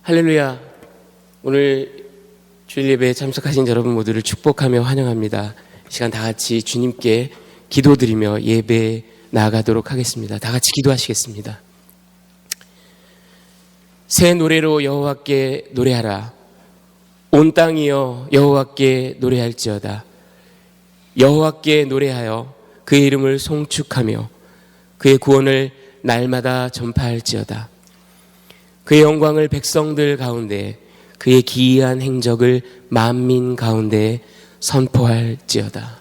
할렐루야. 오늘 주일 예배에 참석하신 여러분 모두를 축복하며 환영합니다. 이 시간 다 같이 주님께 기도드리며 예배에 나아가도록 하겠습니다. 다 같이 기도하시겠습니다. 새 노래로 여호와께 노래하라. 온 땅이여 여호와께 노래할지어다. 여호와께 노래하여 그의 이름을 송축하며 그의 구원을 날마다 전파할지어다. 그의 영광을 백성들 가운데, 그의 기이한 행적을 만민 가운데 선포할지어다.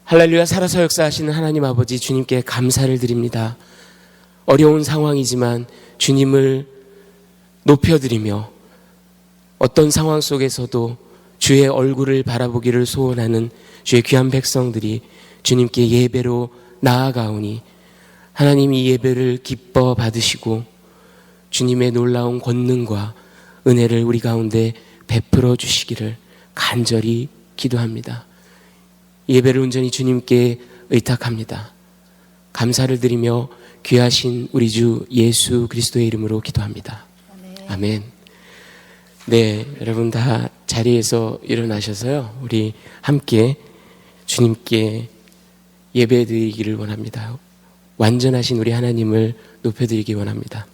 할렐루야. 살아서 역사하시는 하나님 아버지, 주님께 감사를 드립니다. 어려운 상황이지만 주님을 높여드리며 어떤 상황 속에서도 주의 얼굴을 바라보기를 소원하는 주의 귀한 백성들이 주님께 예배로 나아가오니 하나님 이 예배를 기뻐 받으시고 주님의 놀라운 권능과 은혜를 우리 가운데 베풀어 주시기를 간절히 기도합니다. 예배를 온전히 주님께 의탁합니다. 감사를 드리며 귀하신 우리 주 예수 그리스도의 이름으로 기도합니다. 아멘. 네, 여러분 다 자리에서 일어나셔서요, 우리 함께 주님께 예배 드리기를 원합니다. 완전하신 우리 하나님을 높여드리기 원합니다.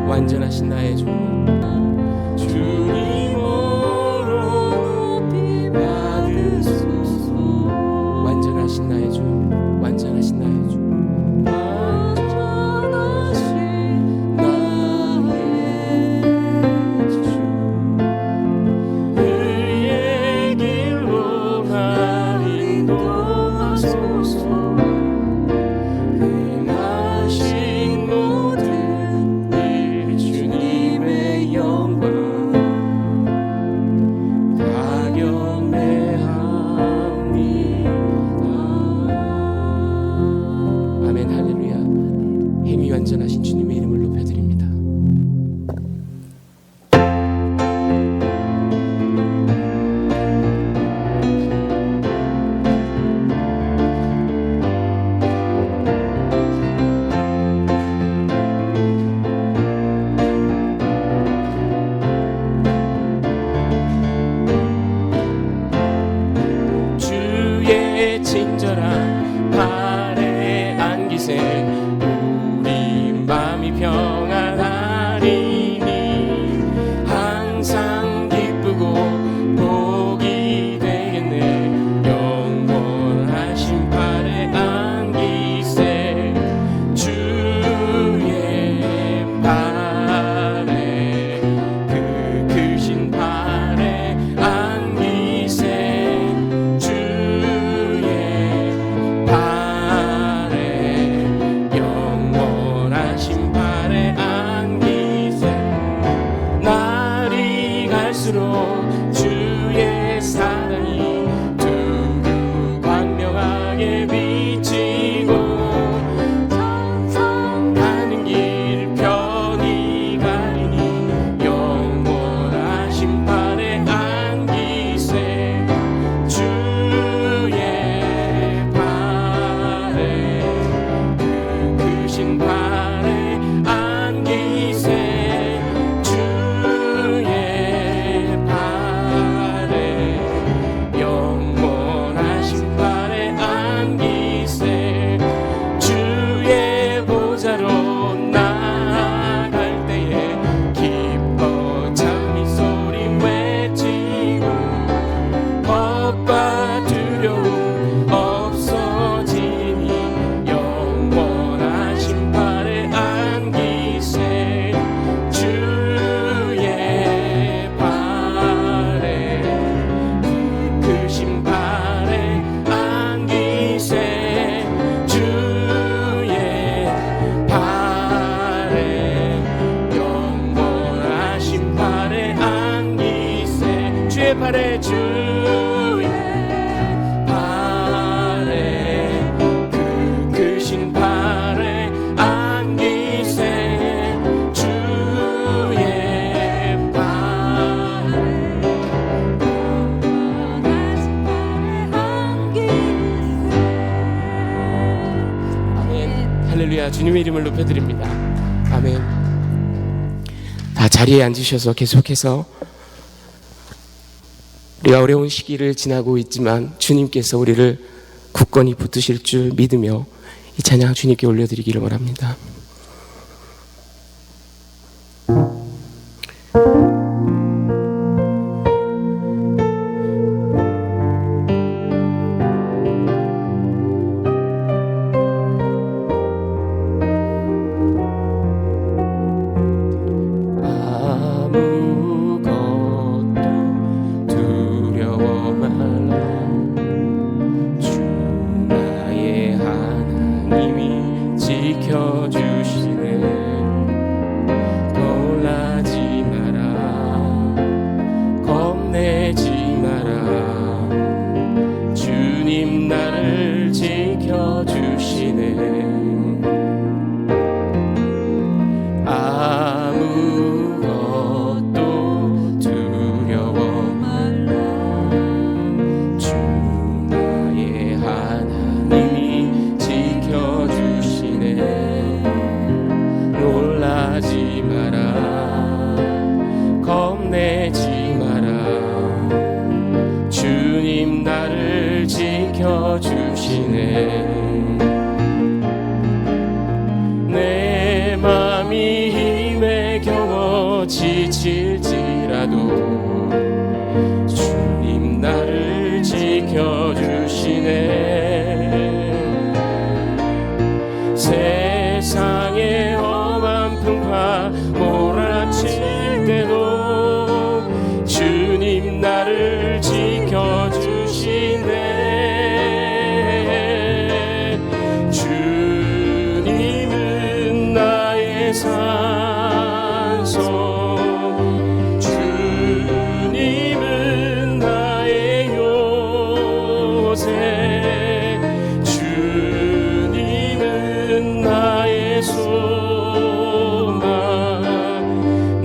완전하신 나의 주, 주님으로 높이 받으소서. 완전하신 나의 주, 완전하신 나의 주, 완전하신 나의 주. 그의 길로 날 인도하소서. 행하신 모든 주님의 영 주의 발에 그 크신 발에 안기세 주의 발에 아멘. 할렐루야. 주님의 이름을 높여드립니다. 아멘. 다 자리에 앉으셔서 계속해서 우리가 어려운 시기를 지나고 있지만 주님께서 우리를 굳건히 붙드실 줄 믿으며 이 찬양 주님께 올려드리기를 원합니다. 내 맘이 힘에 겨워 지칠지라도 주님 나를 지켜주시네. 세상의 험한 풍파 몰아칠 때도 주님 나를 지켜주시네. 산소 주님은 나의 요새 주님은 나의 소망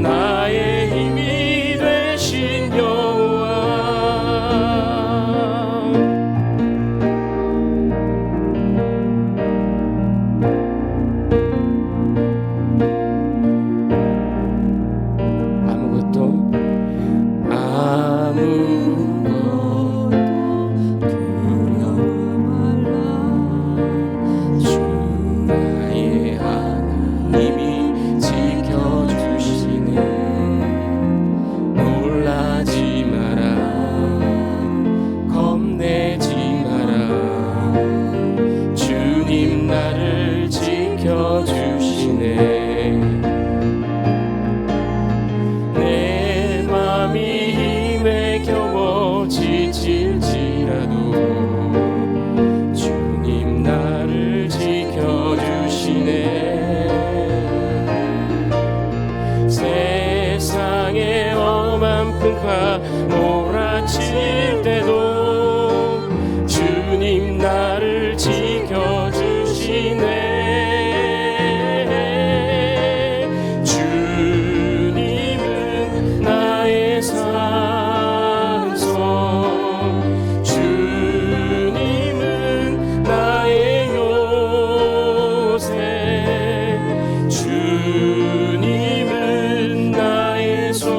나의 힘이 되신 여호와. 내 맘이 힘에 겨워 지칠지라도 주님 나를 지켜주시네. 세상의 험한 풍파 몰아칠 때도 주님 나를 지켜주시네. 주님은 나의 소망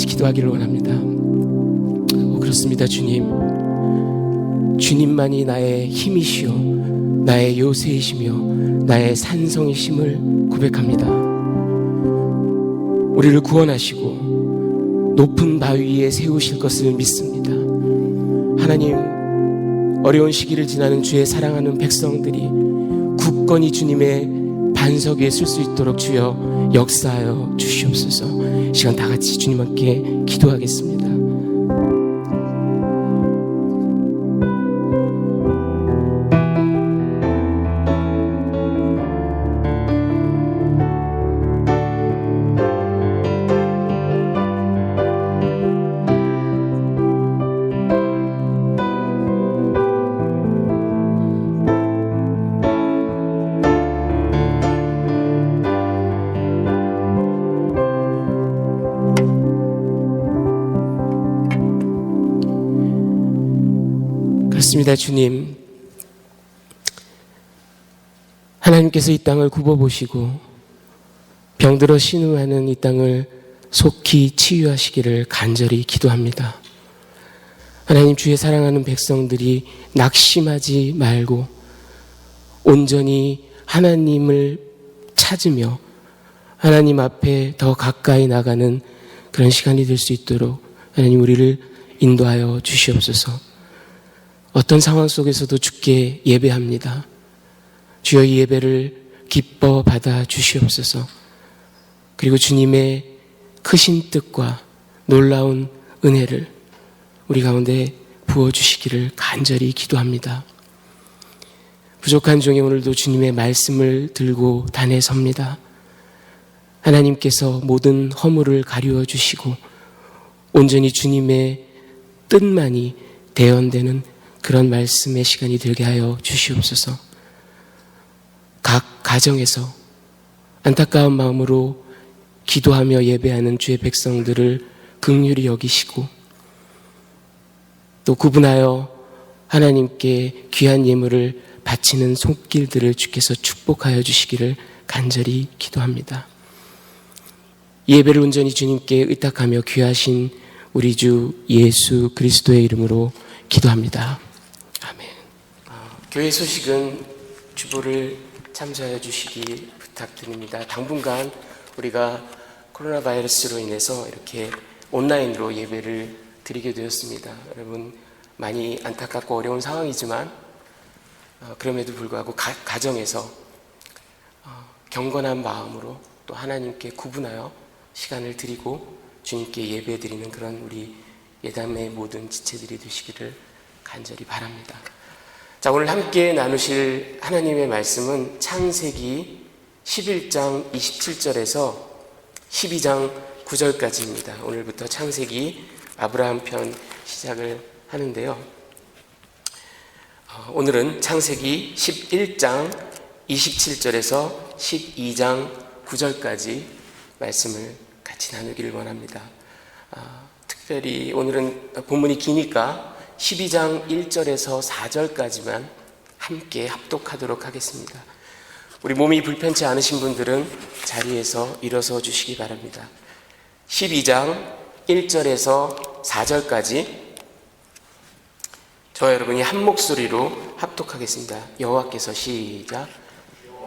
같이 기도하기를 원합니다. 그렇습니다. 주님만이 나의 힘이시요 나의 요새이시며 나의 산성이심을 고백합니다. 우리를 구원하시고 높은 바위 위에 세우실 것을 믿습니다. 하나님, 어려운 시기를 지나는 주의 사랑하는 백성들이 굳건히 주님의 반석 위에 설 수 있도록 주여 역사하여 주시옵소서. 시간 다 같이 주님 함께 기도하겠습니다. 그렇습니다. 주님, 하나님께서 이 땅을 굽어보시고 병들어 신음하는 이 땅을 속히 치유하시기를 간절히 기도합니다. 하나님, 주의 사랑하는 백성들이 낙심하지 말고 온전히 하나님을 찾으며 하나님 앞에 더 가까이 나가는 그런 시간이 될 수 있도록 하나님 우리를 인도하여 주시옵소서. 어떤 상황 속에서도 주께 예배합니다. 주여 이 예배를 기뻐 받아 주시옵소서. 그리고 주님의 크신 뜻과 놀라운 은혜를 우리 가운데 부어주시기를 간절히 기도합니다. 부족한 종이 오늘도 주님의 말씀을 들고 단에 섭니다. 하나님께서 모든 허물을 가리워 주시고 온전히 주님의 뜻만이 대언되는 그런 말씀의 시간이 되게 하여 주시옵소서. 각 가정에서 안타까운 마음으로 기도하며 예배하는 주의 백성들을 긍휼히 여기시고 또 구분하여 하나님께 귀한 예물을 바치는 손길들을 주께서 축복하여 주시기를 간절히 기도합니다. 예배를 온전히 주님께 의탁하며 귀하신 우리 주 예수 그리스도의 이름으로 기도합니다. 아멘. 교회 소식은 주보를 참조하여 주시기 부탁드립니다. 당분간 우리가 코로나 바이러스로 인해서 이렇게 온라인으로 예배를 드리게 되었습니다. 여러분 많이 안타깝고 어려운 상황이지만 그럼에도 불구하고 가정에서 경건한 마음으로 또 하나님께 구분하여 시간을 드리고 주님께 예배 드리는 그런 우리 예담의 모든 지체들이 되시기를 간절히 바랍니다. 자, 오늘 함께 나누실 하나님의 말씀은 창세기 11장 27절에서 12장 9절까지입니다. 오늘부터 창세기 아브라함 편 시작을 하는데요. 오늘은 창세기 11장 27절에서 12장 9절까지 말씀을 같이 나누기를 원합니다. 특별히 오늘은 본문이 기니까 12장 1절에서 4절까지만 함께 합독하도록 하겠습니다. 우리 몸이 불편치 않으신 분들은 자리에서 일어서 주시기 바랍니다. 12장 1절에서 4절까지 저와 여러분이 한 목소리로 합독하겠습니다. 여호와께서 시작.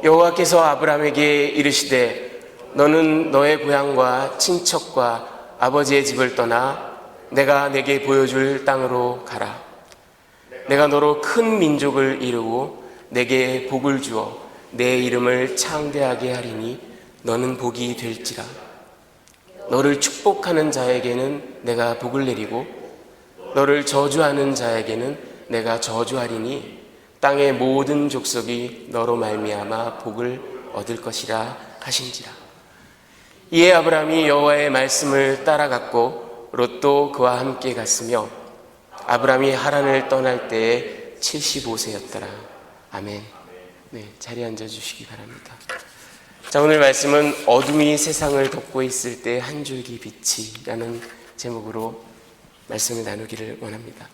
여호와께서 아브라함에게 이르시되 너는 너의 고향과 친척과 아버지의 집을 떠나 내가 내게 보여줄 땅으로 가라. 내가 너로 큰 민족을 이루고 내게 복을 주어 내 이름을 창대하게 하리니 너는 복이 될지라. 너를 축복하는 자에게는 내가 복을 내리고 너를 저주하는 자에게는 내가 저주하리니 땅의 모든 족속이 너로 말미암아 복을 얻을 것이라 하신지라. 이에 아브라함이 여호와의 말씀을 따라갔고 롯도 그와 함께 갔으며 아브라함이 하란을 떠날 때에 75세였더라. 아멘. 네, 자리에 앉아주시기 바랍니다. 자, 오늘 말씀은 어둠이 세상을 덮고 있을 때 한 줄기 빛이라는 제목으로 말씀을 나누기를 원합니다.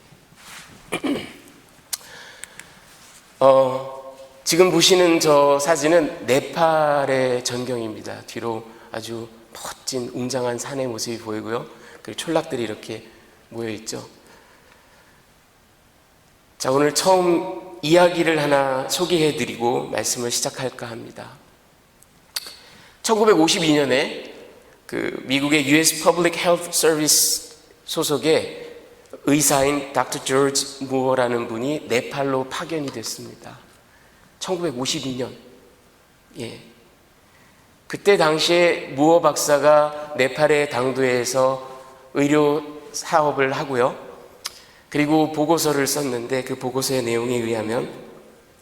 지금 보시는 저 사진은 네팔의 전경입니다. 뒤로 아주 멋진 웅장한 산의 모습이 보이고요. 그리고 촌락들이 이렇게 모여 있죠. 자, 오늘 처음 이야기를 하나 소개해드리고 말씀을 시작할까 합니다. 1952년에 그 미국의 US Public Health Service 소속의 의사인 닥터 조지 무어라는 분이 네팔로 파견이 됐습니다. 1952년. 예. 그때 당시에 무어 박사가 네팔의 당도에서 의료 사업을 하고요. 그리고 보고서를 썼는데 그 보고서의 내용에 의하면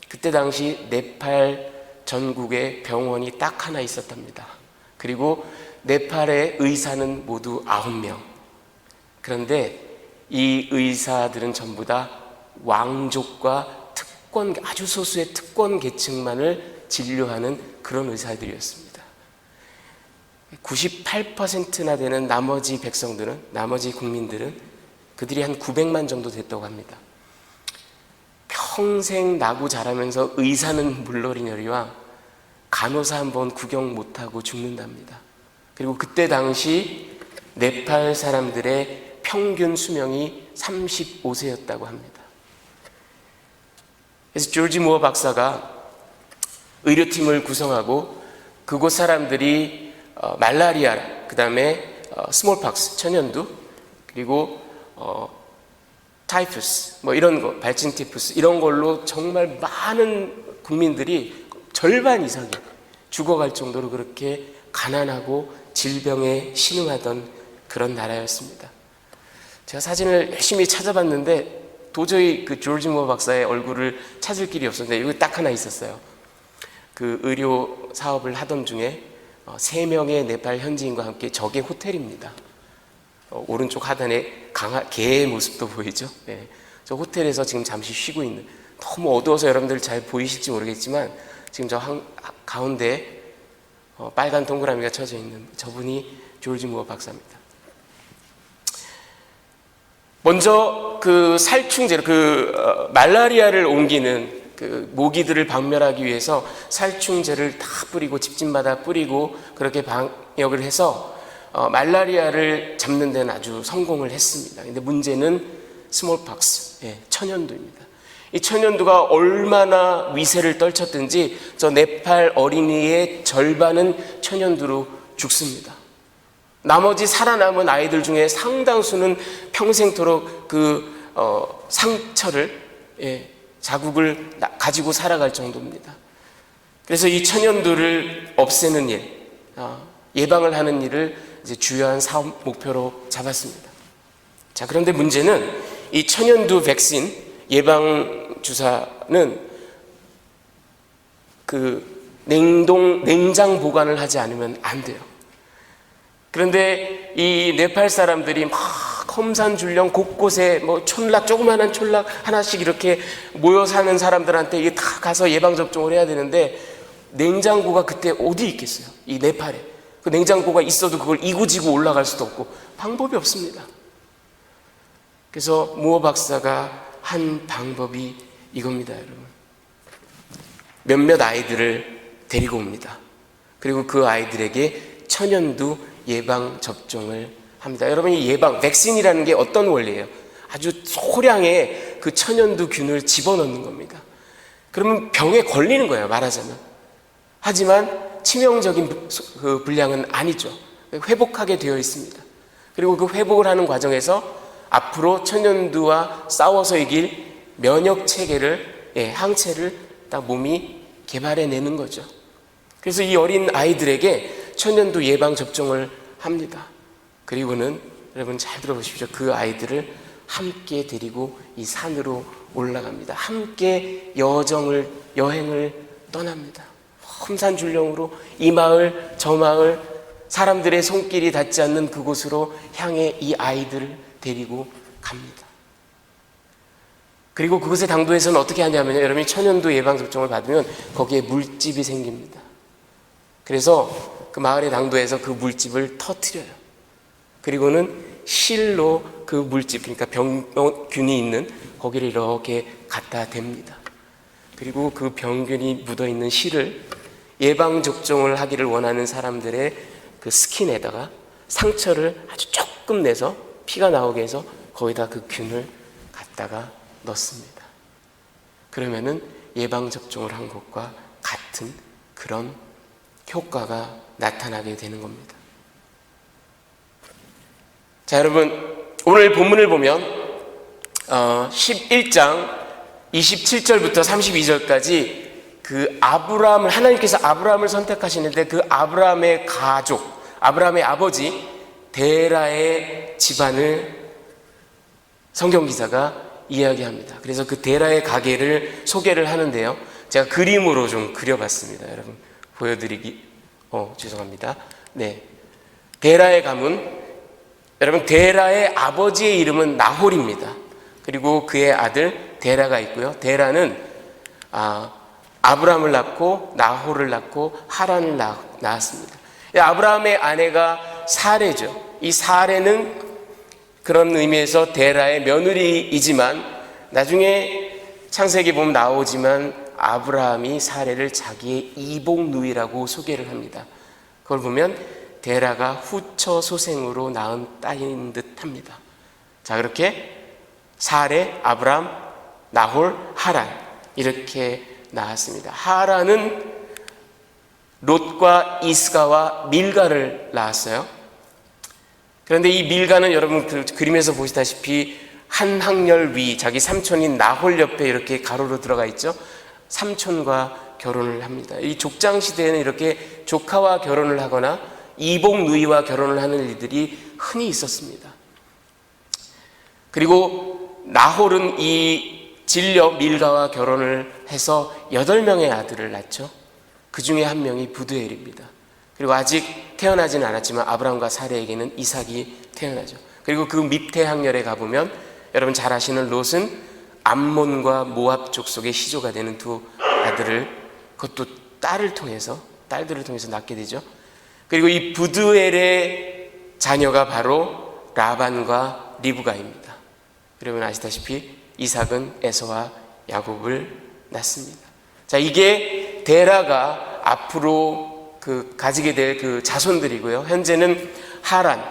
그때 당시 네팔 전국에 병원이 딱 하나 있었답니다. 그리고 네팔의 의사는 모두 9명. 그런데 이 의사들은 전부 다 왕족과 특권, 아주 소수의 특권 계층만을 진료하는 그런 의사들이었습니다. 98%나 되는 나머지 백성들은, 나머지 국민들은 그들이 한 900만 정도 됐다고 합니다. 평생 나고 자라면서 의사는 물론이거니와 간호사 한번 구경 못하고 죽는답니다. 그리고 그때 당시 네팔 사람들의 평균 수명이 35세였다고 합니다. 그래서 조지 무어 박사가 의료팀을 구성하고 그곳 사람들이 말라리아, 그 다음에 스몰팍스, 천연두, 그리고 타이푸스, 뭐 이런 거, 발진티푸스 이런 걸로 정말 많은 국민들이 절반 이상이 죽어갈 정도로 그렇게 가난하고 질병에 신음하던 그런 나라였습니다. 제가 사진을 열심히 찾아봤는데 도저히 그 조지 무어 박사의 얼굴을 찾을 길이 없었는데 여기 딱 하나 있었어요. 그 의료 사업을 하던 중에 3명의 네팔 현지인과 함께 저게 호텔입니다. 오른쪽 하단에 개의 모습도 보이죠. 네. 저 호텔에서 지금 잠시 쉬고 있는, 너무 어두워서 여러분들 잘 보이실지 모르겠지만 지금 저 가운데 빨간 동그라미가 쳐져 있는 저분이 조지 무어 박사입니다. 먼저 그 살충제, 말라리아를 옮기는 그 모기들을 박멸하기 위해서 살충제를 다 뿌리고 집집마다 뿌리고 그렇게 방역을 해서 말라리아를 잡는 데는 아주 성공을 했습니다. 근데 문제는 스몰팍스, 천연두입니다. 이 천연두가 얼마나 위세를 떨쳤든지 저 네팔 어린이의 절반은 천연두로 죽습니다. 나머지 살아남은 아이들 중에 상당수는 평생토록 상처를, 자국을 가지고 살아갈 정도입니다. 그래서 이 천연두를 없애는 일, 예방을 하는 일을 이제 주요한 사업 목표로 잡았습니다. 자, 그런데 문제는 이 천연두 백신 예방 주사는 냉장 보관을 하지 않으면 안 돼요. 그런데 이 네팔 사람들이 막 험산줄령 곳곳에 뭐 조그마한 촌락 하나씩 이렇게 모여 사는 사람들한테 이게 다 가서 예방접종을 해야 되는데 냉장고가 그때 어디 있겠어요? 이 네팔에. 그 냉장고가 있어도 그걸 이고지고 올라갈 수도 없고 방법이 없습니다. 그래서 무어 박사가 한 방법이 이겁니다, 여러분. 몇몇 아이들을 데리고 옵니다. 그리고 그 아이들에게 천연두 예방 접종을 합니다. 여러분, 이 백신이라는 게 어떤 원리예요? 아주 소량의 그 천연두균을 집어넣는 겁니다. 그러면 병에 걸리는 거예요, 말하자면. 하지만 치명적인 그 분량은 아니죠. 회복하게 되어 있습니다. 그리고 그 회복을 하는 과정에서 앞으로 천연두와 싸워서 이길 면역 체계를, 항체를 딱 몸이 개발해내는 거죠. 그래서 이 어린 아이들에게 천연두 예방 접종을 합니다. 그리고는 여러분 잘 들어보십시오. 그 아이들을 함께 데리고 이 산으로 올라갑니다. 함께 여행을 떠납니다. 험산줄령으로 이 마을 저 마을 사람들의 손길이 닿지 않는 그곳으로 향해 이 아이들을 데리고 갑니다. 그리고 그곳의 당도에서는 어떻게 하냐면요, 여러분이 천연두 예방접종을 받으면 거기에 물집이 생깁니다. 그래서 그 마을의 당도에서 그 물집을 터뜨려요. 그리고는 실로 그 물집, 그러니까 병균이 있는 거기를 이렇게 갖다 댑니다. 그리고 그 병균이 묻어있는 실을 예방접종을 하기를 원하는 사람들의 그 스킨에다가 상처를 아주 조금 내서 피가 나오게 해서 거기다 그 균을 갖다가 넣습니다. 그러면은 예방접종을 한 것과 같은 그런 효과가 나타나게 되는 겁니다. 자, 여러분, 오늘 본문을 보면 11장 27절부터 32절까지 그 아브라함을, 하나님께서 아브라함을 선택하시는데 그 아브라함의 가족, 아브라함의 아버지 데라의 집안을 성경기사가 이야기합니다. 그래서 그 데라의 가게를 소개를 하는데요, 제가 그림으로 좀 그려봤습니다. 여러분 보여드리기 죄송합니다. 네, 데라의 가문, 여러분 데라의 아버지의 이름은 나홀입니다. 그리고 그의 아들 데라가 있고요. 데라는 아브라함을 낳고 나홀을 낳고 하란을 낳았습니다. 아브라함의 아내가 사레죠. 이 사레는 그런 의미에서 데라의 며느리이지만 나중에 창세기 보면 나오지만 아브라함이 사레를 자기의 이복 누이라고 소개를 합니다. 그걸 보면 데라가 후처 소생으로 낳은 딸인 듯 합니다. 자, 그렇게 사레, 아브라함, 나홀, 하란 이렇게 낳았습니다. 하란은 롯과 이스가와 밀가를 낳았어요. 그런데 이 밀가는 여러분 그 그림에서 보시다시피 한 학년 위, 자기 삼촌인 나홀 옆에 이렇게 가로로 들어가 있죠. 삼촌과 결혼을 합니다. 이 족장 시대에는 이렇게 조카와 결혼을 하거나 이복 누이와 결혼을 하는 일들이 흔히 있었습니다. 그리고 나홀은 이 진려 밀가와 결혼을 해서 8명의 아들을 낳죠. 그 중에 한 명이 부두엘입니다. 그리고 아직 태어나지는 않았지만 아브라함과 사레에게는 이삭이 태어나죠. 그리고 그 밑에 항렬에 가보면 여러분 잘 아시는 롯은 암몬과 모압 족속의 시조가 되는 두 아들을, 그것도 딸들을 통해서 낳게 되죠. 그리고 이 부두엘의 자녀가 바로 라반과 리브가입니다. 여러분 아시다시피 이삭은 에서와 야곱을 낳습니다. 자, 이게 데라가 앞으로 가지게 될 그 자손들이고요. 현재는 하란,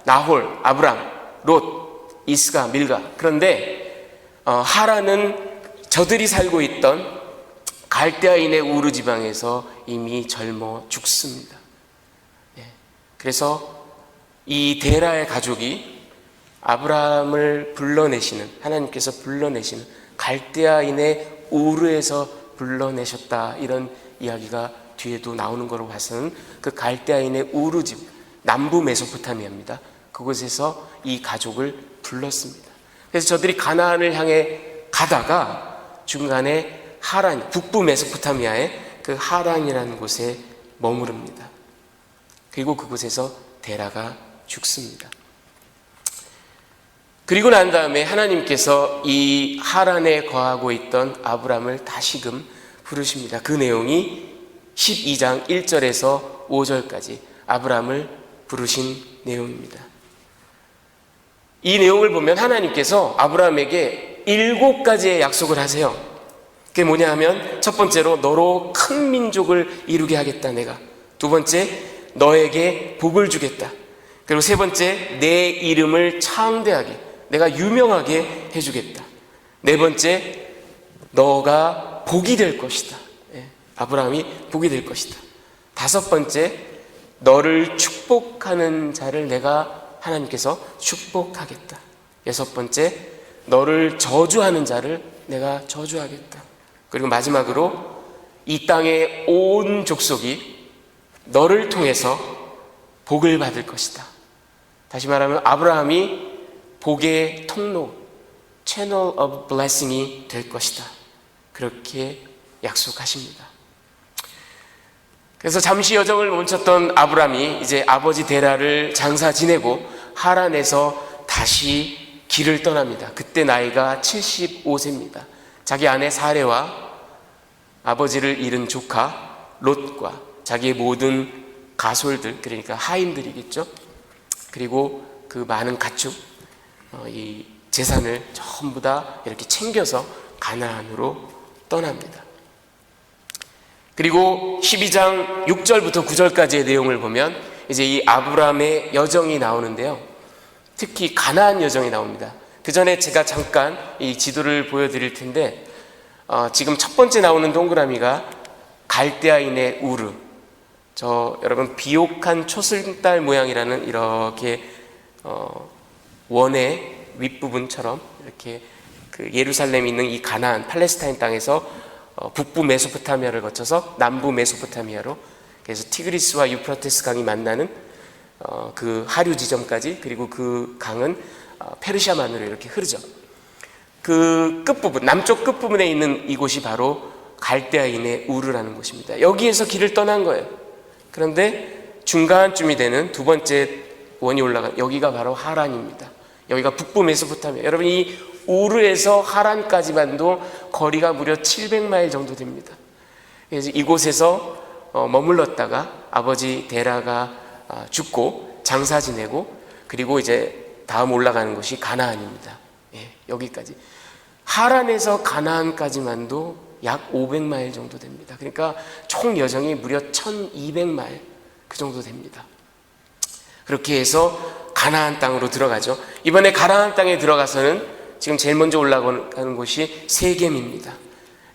나홀, 아브람, 롯, 이스가, 밀가. 그런데 하란은 저들이 살고 있던 갈대아인의 우르 지방에서 이미 젊어 죽습니다. 그래서 이 데라의 가족이 아브라함을 불러내시는, 하나님께서 불러내시는 갈대아인의 우르에서 불러내셨다, 이런 이야기가 뒤에도 나오는 거로 봐서는 그 갈대아인의 우르 집, 남부 메소포타미아입니다. 그곳에서 이 가족을 불렀습니다. 그래서 저들이 가나안을 향해 가다가 중간에 하란, 북부 메소포타미아의 그 하란이라는 곳에 머무릅니다. 그리고 그곳에서 데라가 죽습니다. 그리고 난 다음에 하나님께서 이 하란에 거하고 있던 아브람을 다시금 부르십니다. 그 내용이 12장 1절에서 5절까지 아브람을 부르신 내용입니다. 이 내용을 보면 하나님께서 아브람에게 7가지의 약속을 하세요. 그게 뭐냐 하면, 첫 번째로 너로 큰 민족을 이루게 하겠다 내가. 두 번째, 너에게 복을 주겠다. 그리고 세 번째, 내 이름을 창대하게, 내가 유명하게 해주겠다. 네 번째, 너가 복이 될 것이다. 아브라함이 복이 될 것이다. 다섯 번째, 너를 축복하는 자를 내가, 하나님께서 축복하겠다. 여섯 번째, 너를 저주하는 자를 내가 저주하겠다. 그리고 마지막으로 이 땅의 온 족속이 너를 통해서 복을 받을 것이다. 다시 말하면 아브라함이 복의 통로, Channel of Blessing이 될 것이다. 그렇게 약속하십니다. 그래서 잠시 여정을 멈췄던 아브라함이 이제 아버지 데라를 장사 지내고 하란에서 다시 길을 떠납니다. 그때 나이가 75세입니다. 자기 아내 사레와 아버지를 잃은 조카 롯과 자기의 모든 가솔들, 그러니까 하인들이겠죠. 그리고 그 많은 가축, 이 재산을 전부 다 이렇게 챙겨서 가나안으로 떠납니다. 그리고 12장 6절부터 9절까지의 내용을 보면 이제 이 아브라함의 여정이 나오는데요. 특히 가나안 여정이 나옵니다. 그 전에 제가 잠깐 이 지도를 보여드릴 텐데 지금 첫 번째 나오는 동그라미가 갈대아인의 우르, 여러분 비옥한 초승달 모양이라는 이렇게 원의 윗부분처럼 이렇게 그 예루살렘에 있는 이 가나안 팔레스타인 땅에서 북부 메소포타미아를 거쳐서 남부 메소포타미아로, 그래서 티그리스와 유프라테스 강이 만나는 그 하류 지점까지, 그리고 그 강은 페르시아만으로 이렇게 흐르죠. 그 끝부분, 남쪽 끝부분에 있는 이곳이 바로 갈대아인의 우르라는 곳입니다. 여기에서 길을 떠난 거예요. 그런데 중간쯤이 되는 두 번째 원이 올라간 여기가 바로 하란입니다. 여기가 북부 메소포타미아. 여러분, 이 우르에서 하란까지만도 거리가 무려 700마일 정도 됩니다. 그래서 이곳에서 머물렀다가 아버지 데라가 죽고 장사 지내고, 그리고 이제 다음 올라가는 곳이 가나안입니다. 여기까지. 하란에서 가나안까지만도 약 500마일 정도 됩니다. 그러니까 총 여정이 무려 1200마일 그 정도 됩니다. 그렇게 해서 가나안 땅으로 들어가죠. 이번에 가나안 땅에 들어가서는 지금 제일 먼저 올라가는 곳이 세겜입니다.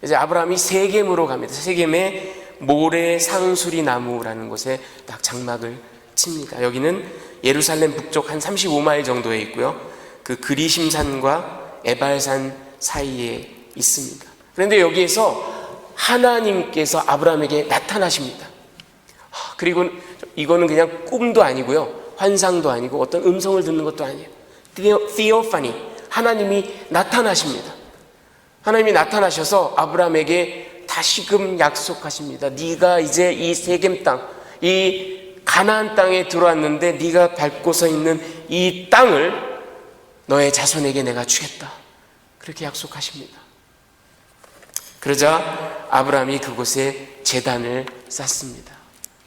이제 아브라함이 세겜으로 갑니다. 세겜의 모래 상수리 나무라는 곳에 딱 장막을 칩니다. 여기는 예루살렘 북쪽 한 35마일 정도에 있고요. 그 그리심산과 에발산 사이에 있습니다. 그런데 여기에서 하나님께서 아브라함에게 나타나십니다. 그리고 이거는 그냥 꿈도 아니고요, 환상도 아니고 어떤 음성을 듣는 것도 아니에요. Theophany, 하나님이 나타나십니다. 하나님이 나타나셔서 아브라함에게 다시금 약속하십니다. 네가 이제 이 세겜 땅, 이 가나안 땅에 들어왔는데 네가 밟고 서 있는 이 땅을 너의 자손에게 내가 주겠다. 그렇게 약속하십니다. 그러자 아브라함이 그곳에 제단을 쌓습니다.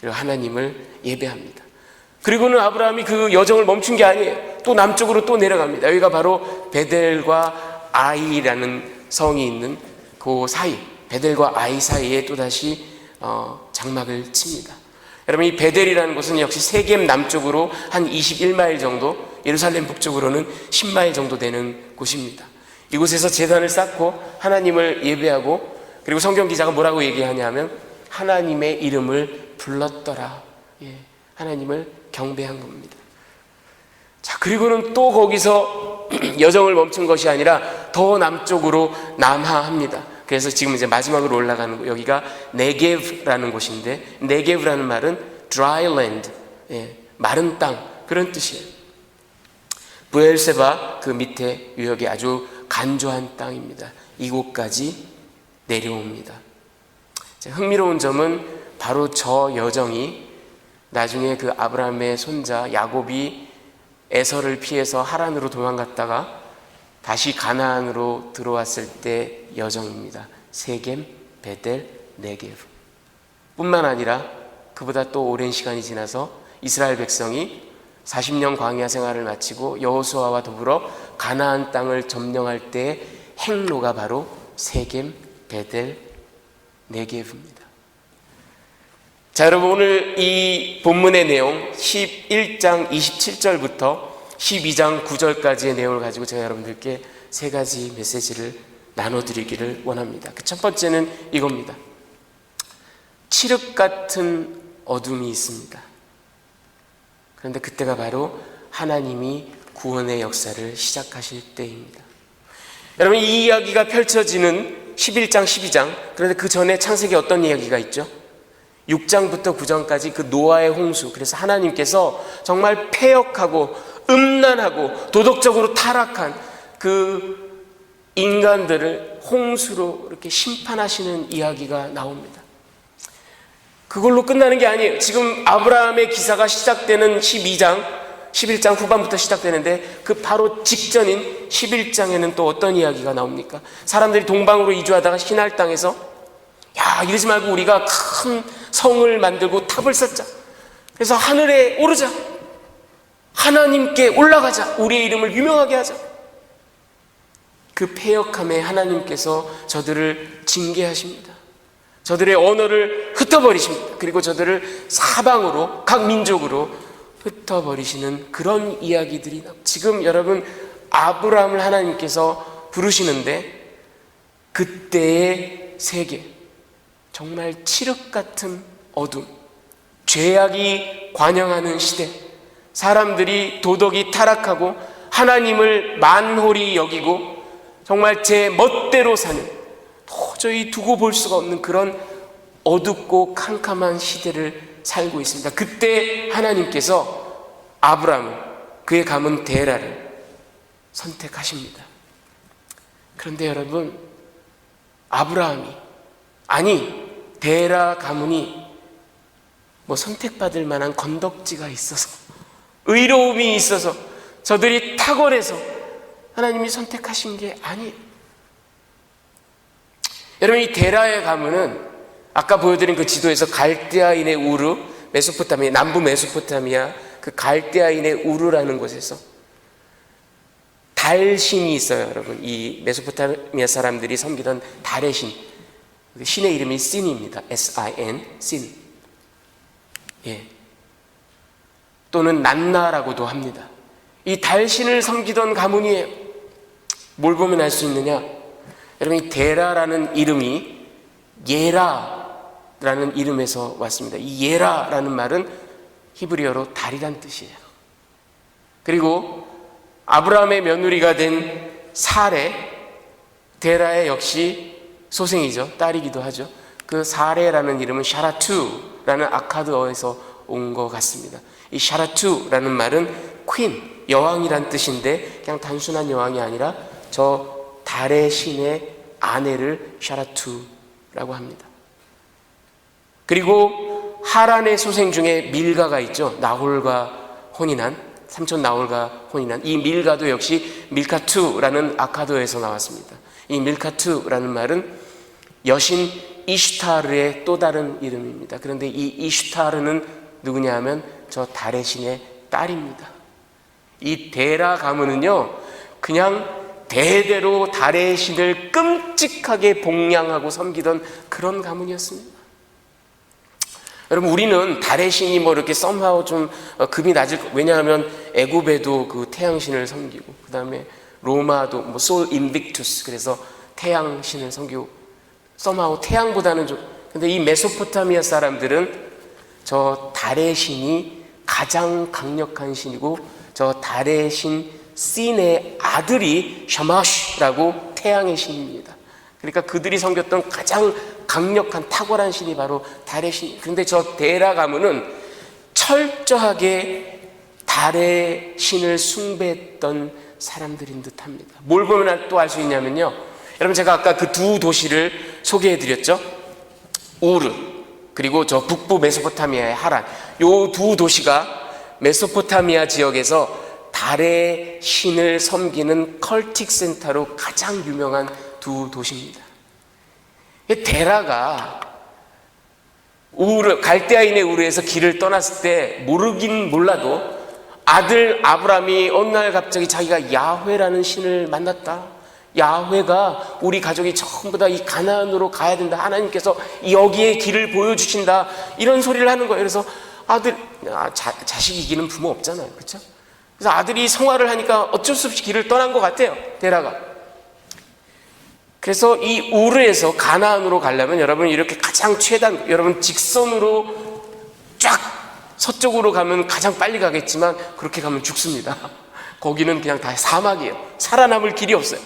그리고 하나님을 예배합니다. 그리고는 아브라함이 그 여정을 멈춘 게 아니에요. 또 남쪽으로 또 내려갑니다. 여기가 바로 베델과 아이라는 성이 있는 그 사이, 베델과 아이 사이에 또다시 장막을 칩니다. 여러분, 이 베델이라는 곳은 역시 세겜 남쪽으로 한 21마일 정도, 예루살렘 북쪽으로는 10마일 정도 되는 곳입니다. 이곳에서 제단을 쌓고 하나님을 예배하고, 그리고 성경 기자가 뭐라고 얘기하냐면 하나님의 이름을 불렀더라. 하나님을 경배한 겁니다. 자, 그리고는 또 거기서 여정을 멈춘 것이 아니라 더 남쪽으로 남하합니다. 그래서 지금 이제 마지막으로 올라가는 거, 여기가 네게브라는 곳인데, 네게브라는 말은 dry land, 마른 땅, 그런 뜻이에요. 브엘세바 그 밑에 유역이 아주 간조한 땅입니다. 이곳까지 내려옵니다. 흥미로운 점은 바로 저 여정이 나중에 그 아브라함의 손자 야곱이 에서를 피해서 하란으로 도망갔다가 다시 가나안으로 들어왔을 때 여정입니다. 세겜, 베델, 네게브. 뿐만 아니라 그보다 또 오랜 시간이 지나서 이스라엘 백성이 40년 광야 생활을 마치고 여호수아와 더불어 가나안 땅을 점령할 때의 행로가 바로 세겜, 베델, 네게브입니다. 자, 여러분, 오늘 이 본문의 내용 11장 27절부터 12장 9절까지의 내용을 가지고 제가 여러분들께 세 가지 메시지를 나눠드리기를 원합니다. 그 첫 번째는 이겁니다. 칠흑 같은 어둠이 있습니다. 그런데 그때가 바로 하나님이 구원의 역사를 시작하실 때입니다. 여러분, 이 이야기가 펼쳐지는 11장, 12장, 그런데 그 전에 창세기 어떤 이야기가 있죠? 6장부터 9장까지 그 노아의 홍수, 그래서 하나님께서 정말 패역하고 음란하고 도덕적으로 타락한 그 인간들을 홍수로 이렇게 심판하시는 이야기가 나옵니다. 그걸로 끝나는 게 아니에요. 지금 아브라함의 기사가 시작되는 11장 후반부터 시작되는데 그 바로 직전인 11장에는 또 어떤 이야기가 나옵니까? 사람들이 동방으로 이주하다가 시날 땅에서 야, 이러지 말고 우리가 큰 성을 만들고 탑을 쌓자. 그래서 하늘에 오르자. 하나님께 올라가자. 우리의 이름을 유명하게 하자. 그 패역함에 하나님께서 저들을 징계하십니다. 저들의 언어를 흩어버리십니다. 그리고 저들을 사방으로 각 민족으로 흩어버리시는 그런 이야기들이 지금 여러분 아브라함을 하나님께서 부르시는데 그때의 세계, 정말 칠흑 같은 어둠, 죄악이 관영하는 시대, 사람들이 도덕이 타락하고 하나님을 만홀히 여기고 정말 제 멋대로 사는, 도저히 두고 볼 수가 없는 그런 어둡고 캄캄한 시대를 살고 있습니다. 그때 하나님께서 아브라함을, 그의 가문 데라를 선택하십니다. 그런데 여러분, 아브라함이, 아니 데라 가문이 선택받을 만한 건덕지가 있어서, 의로움이 있어서, 저들이 탁월해서 하나님이 선택하신 게 아니에요. 여러분, 이 데라의 가문은 아까 보여드린 그 지도에서 갈대아인의 우르, 메소포타미아, 남부 메소포타미아 그 갈대아인의 우르라는 곳에서 달신이 있어요. 여러분, 이 메소포타미아 사람들이 섬기던 달의 신, 신의 이름이 신입니다. S-I-N, 신. 예. 또는 난나라고도 합니다. 이 달신을 섬기던 가문이에요. 뭘 보면 알 수 있느냐? 여러분, 이 데라라는 이름이 예라라는 이름에서 왔습니다. 이 예라라는 말은 히브리어로 달이란 뜻이에요. 그리고 아브라함의 며느리가 된 사레, 데라의 역시 소생이죠. 딸이기도 하죠. 그 사레라는 이름은 샤라투라는 아카드어에서 온 것 같습니다. 이 샤라투라는 말은 퀸, 여왕이란 뜻인데 그냥 단순한 여왕이 아니라 저 달의 신의 아내를 샤라투라고 합니다. 그리고 하란의 소생 중에 밀가가 있죠. 나홀과 혼인한, 삼촌 나홀과 혼인한 이 밀가도 역시 밀카투라는 아카드어에서 나왔습니다. 이 밀카투라는 말은 여신 이슈타르의 또 다른 이름입니다. 그런데 이 이슈타르는 누구냐 하면 저 달의 신의 딸입니다. 이 데라 가문은요, 그냥 대대로 달의 신을 끔찍하게 봉양하고 섬기던 그런 가문이었습니다. 여러분, 우리는 달의 신이 이렇게 썸하우 좀 급이 낮을, 왜냐하면 애굽에도 그 태양신을 섬기고, 그 다음에 로마도 솔 인빅투스, 그래서 태양신을 섬기고, 썸하우 태양보다는 좀, 근데 이 메소포타미아 사람들은 저 달의 신이 가장 강력한 신이고, 저 달의 신 신의 아들이 샤마시라고 태양의 신입니다. 그러니까 그들이 섬겼던 가장 강력한 탁월한 신이 바로 달의 신. 그런데 저 데라 가문은 철저하게 달의 신을 숭배했던 사람들인 듯합니다. 뭘 보면 또 알 수 있냐면요, 여러분, 제가 아까 그 두 도시를 소개해드렸죠. 우르, 그리고 저 북부 메소포타미아의 하란, 요 두 도시가 메소포타미아 지역에서 달의 신을 섬기는 컬틱 센터로 가장 유명한 두 도시입니다. 데라가 우르, 갈대아인의 우르에서 길을 떠났을 때 모르긴 몰라도 아들 아브라함이 어느 날 갑자기 자기가 야훼라는 신을 만났다. 야훼가 우리 가족이 전부 다 이 가나안으로 가야 된다. 하나님께서 여기에 길을 보여주신다. 이런 소리를 하는 거예요. 그래서 아들, 자식 이기는 부모 없잖아요. 그렇죠? 그래서 아들이 성화를 하니까 어쩔 수 없이 길을 떠난 것 같아요. 데라가. 그래서 이 우르에서 가나안으로 가려면 여러분 이렇게 가장 최단, 여러분 직선으로 쫙 서쪽으로 가면 가장 빨리 가겠지만 그렇게 가면 죽습니다. 거기는 그냥 다 사막이에요. 살아남을 길이 없어요.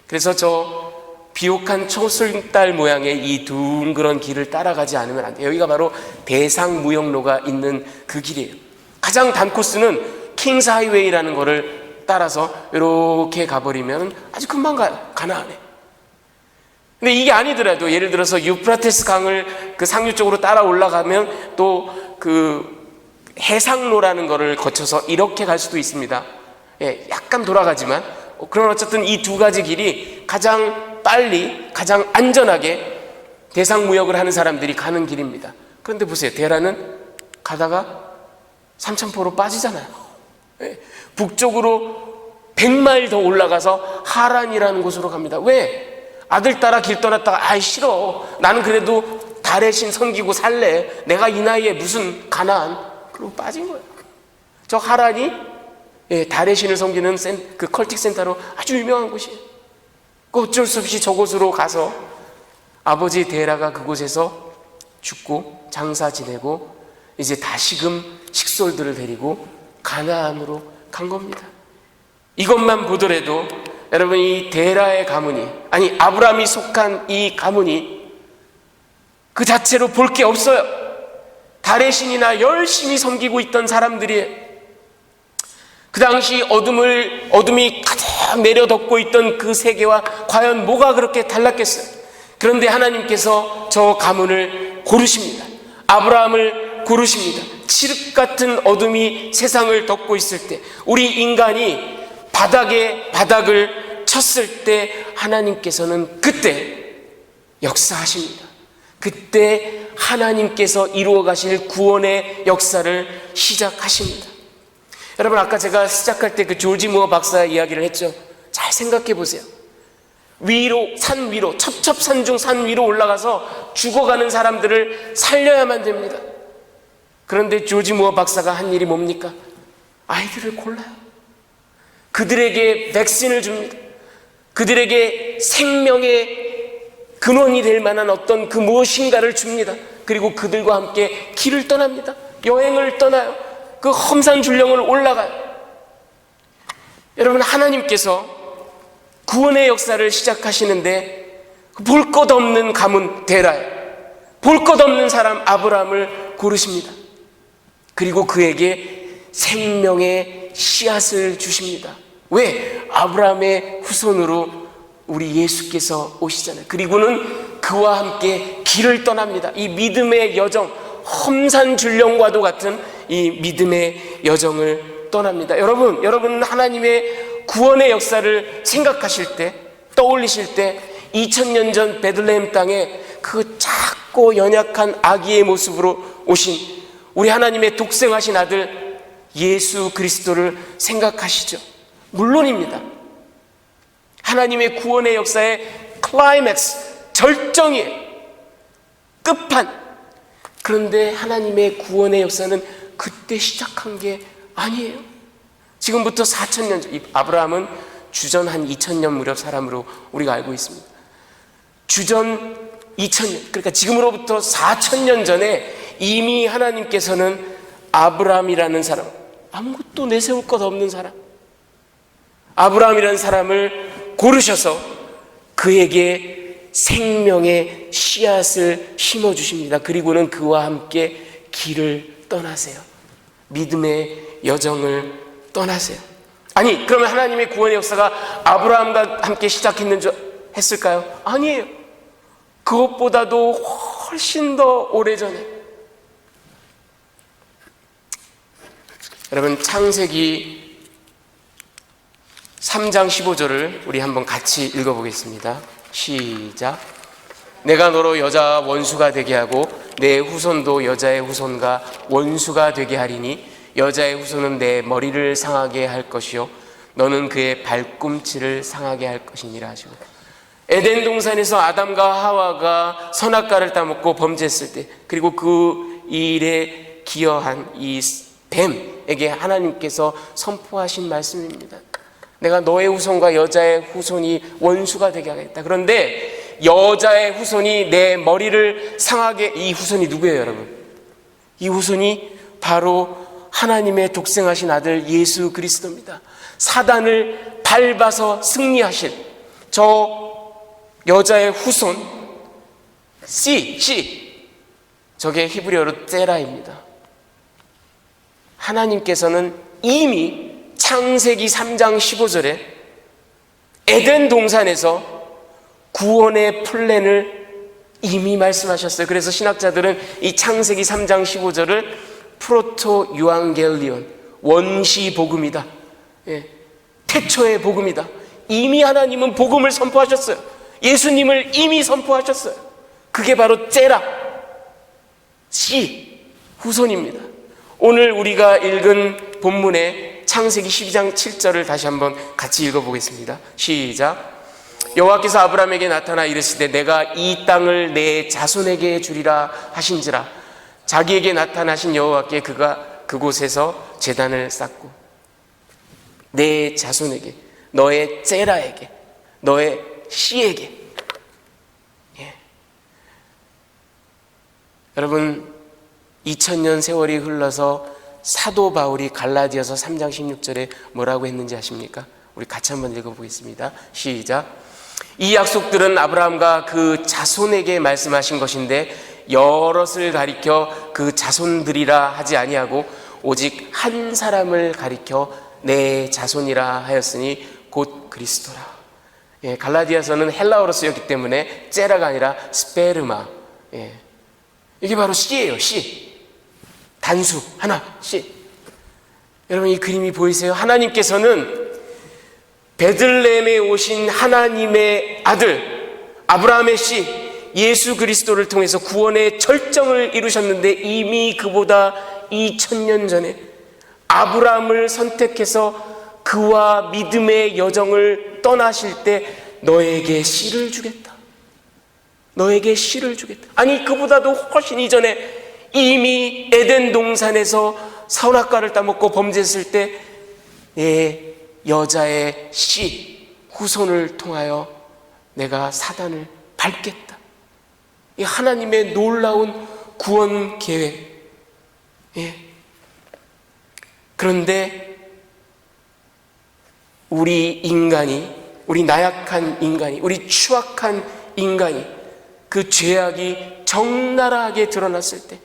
그래서 저 비옥한 초승달 모양의 이 둥그런 길을 따라가지 않으면 안 돼요. 여기가 바로 대상무역로가 있는 그 길이에요. 가장 단코스는 킹스 하이웨이라는 거를 따라서 이렇게 가버리면 아주 금방 가나안에. 근데 이게 아니더라도 예를 들어서 유프라테스 강을 그 상류 쪽으로 따라 올라가면 또 그 해상로라는 거를 거쳐서 이렇게 갈 수도 있습니다. 예, 약간 돌아가지만 그런 어쨌든 이 두 가지 길이 가장 빨리 가장 안전하게 대상무역을 하는 사람들이 가는 길입니다. 그런데 보세요, 데라는 가다가 삼천포로 빠지잖아요. 예, 북쪽으로 100마일 더 올라가서 하란이라는 곳으로 갑니다. 왜? 아들 따라 길 떠났다가 아이 싫어, 나는 그래도 달의 신 섬기고 살래, 내가 이 나이에 무슨 가나안, 그러고 빠진 거예요. 저 하란이 달의 신을 섬기는 그 컬틱 센터로 아주 유명한 곳이에요. 그 어쩔 수 없이 저곳으로 가서 아버지 데라가 그곳에서 죽고 장사 지내고 이제 다시금 식솔들을 데리고 가나안으로 간 겁니다. 이것만 보더라도 여러분, 이 데라의 가문이, 아니 아브라함이 속한 이 가문이 그 자체로 볼 게 없어요. 달의 신이나 열심히 섬기고 있던 사람들이에요. 그 당시 어둠이 가득 내려덮고 있던 그 세계와 과연 뭐가 그렇게 달랐겠어요? 그런데 하나님께서 저 가문을 고르십니다. 아브라함을 고르십니다. 칠흑 같은 어둠이 세상을 덮고 있을 때, 우리 인간이 바닥에 바닥을 쳤을 때 하나님께서는 그때 역사하십니다. 그때 하나님께서 이루어 가실 구원의 역사를 시작하십니다. 여러분, 아까 제가 시작할 때 그 조지 무어 박사 이야기를 했죠. 잘 생각해 보세요. 산 위로, 첩첩산 중 산 위로 올라가서 죽어가는 사람들을 살려야만 됩니다. 그런데 조지 무어 박사가 한 일이 뭡니까? 아이들을 골라요. 그들에게 백신을 줍니다. 그들에게 생명의 근원이 될 만한 어떤 그 무엇인가를 줍니다. 그리고 그들과 함께 길을 떠납니다. 여행을 떠나요. 그 험산 줄령을 올라가요. 여러분, 하나님께서 구원의 역사를 시작하시는데 볼 것 없는 가문 데라에, 볼 것 없는 사람 아브라함을 고르십니다. 그리고 그에게 생명의 씨앗을 주십니다. 왜? 아브라함의 후손으로 우리 예수께서 오시잖아요. 그리고는 그와 함께 길을 떠납니다. 이 믿음의 여정, 험산 줄령과도 같은 이 믿음의 여정을 떠납니다. 여러분 하나님의 구원의 역사를 생각하실 때, 떠올리실 때 2000년 전 베들레헴 땅에 그 작고 연약한 아기의 모습으로 오신 우리 하나님의 독생하신 아들 예수 그리스도를 생각하시죠? 물론입니다. 하나님의 구원의 역사의 클라이맥스, 절정이에요. 끝판. 그런데 하나님의 구원의 역사는 그때 시작한 게 아니에요. 지금부터 4000년 전, 아브라함은 주전 한 2000년 무렵 사람으로 우리가 알고 있습니다. 주전 2000년, 그러니까 지금으로부터 4000년 전에 이미 하나님께서는 아브라함이라는 사람, 아무것도 내세울 것 없는 사람, 아브라함이라는 사람을 고르셔서 그에게 생명의 씨앗을 심어주십니다. 그리고는 그와 함께 길을 떠나세요. 믿음의 여정을 떠나세요. 아니, 그러면 하나님의 구원의 역사가 아브라함과 함께 했을까요? 아니에요. 그것보다도 훨씬 더 오래전에, 여러분, 창세기 3장 15절을 우리 한번 같이 읽어보겠습니다. 시작. 내가 너로 여자와 원수가 되게 하고 내 후손도 여자의 후손과 원수가 되게 하리니 여자의 후손은 내 머리를 상하게 할 것이요 너는 그의 발꿈치를 상하게 할 것이니라 하시고, 에덴 동산에서 아담과 하와가 선악과를 따먹고 범죄했을 때, 그리고 그 일에 기여한 이 뱀에게 하나님께서 선포하신 말씀입니다. 내가 너의 후손과 여자의 후손이 원수가 되게 하겠다. 그런데 여자의 후손이 내 머리를 상하게, 이 후손이 누구예요, 여러분? 이 후손이 바로 하나님의 독생하신 아들 예수 그리스도입니다. 사단을 밟아서 승리하신 저 여자의 후손 씨, 저게 히브리어로 ጼ라입니다. 하나님께서는 이미 창세기 3장 15절에 에덴 동산에서 구원의 플랜을 이미 말씀하셨어요. 그래서 신학자들은 이 창세기 3장 15절을 프로토 유앙겔리온, 원시 복음이다. 태초의 복음이다. 이미 하나님은 복음을 선포하셨어요. 예수님을 이미 선포하셨어요. 그게 바로 ጼ라, 씨, 후손입니다. 오늘 우리가 읽은 본문의 창세기 12장 7절을 다시 한번 같이 읽어보겠습니다. 시작. 여호와께서 아브라함에게 나타나 이르시되 내가 이 땅을 내 자손에게 주리라 하신지라. 자기에게 나타나신 여호와께 그가 그곳에서 제단을 쌓고 내 자손에게, 너의 제라에게, 너의 씨에게. 예. 여러분, 2000년 세월이 흘러서 사도 바울이 갈라디아서 3장 16절에 뭐라고 했는지 아십니까? 우리 같이 한번 읽어보겠습니다. 시작. 이 약속들은 아브라함과 그 자손에게 말씀하신 것인데 여럿을 가리켜 그 자손들이라 하지 아니하고 오직 한 사람을 가리켜 내 자손이라 하였으니 곧 그리스도라. 예, 갈라디아서는 헬라어로 쓰였기 때문에 제라가 아니라 스페르마. 예, 이게 바로 씨예요. 씨. 단수 하나, 씨. 여러분, 이 그림이 보이세요? 하나님께서는 베들레헴에 오신 하나님의 아들 아브라함의 씨 예수 그리스도를 통해서 구원의 절정을 이루셨는데 이미 그보다 2000년 전에 아브라함을 선택해서 그와 믿음의 여정을 떠나실 때 너에게 씨를 주겠다. 너에게 씨를 주겠다. 아니, 그보다도 훨씬 이전에 이미 에덴 동산에서 선악과를 따먹고 범죄했을 때 내 여자의 씨 후손을 통하여 내가 사단을 밟겠다. 이 하나님의 놀라운 구원 계획. 예. 그런데 우리 인간이, 우리 나약한 인간이, 우리 추악한 인간이 그 죄악이 적나라하게 드러났을 때,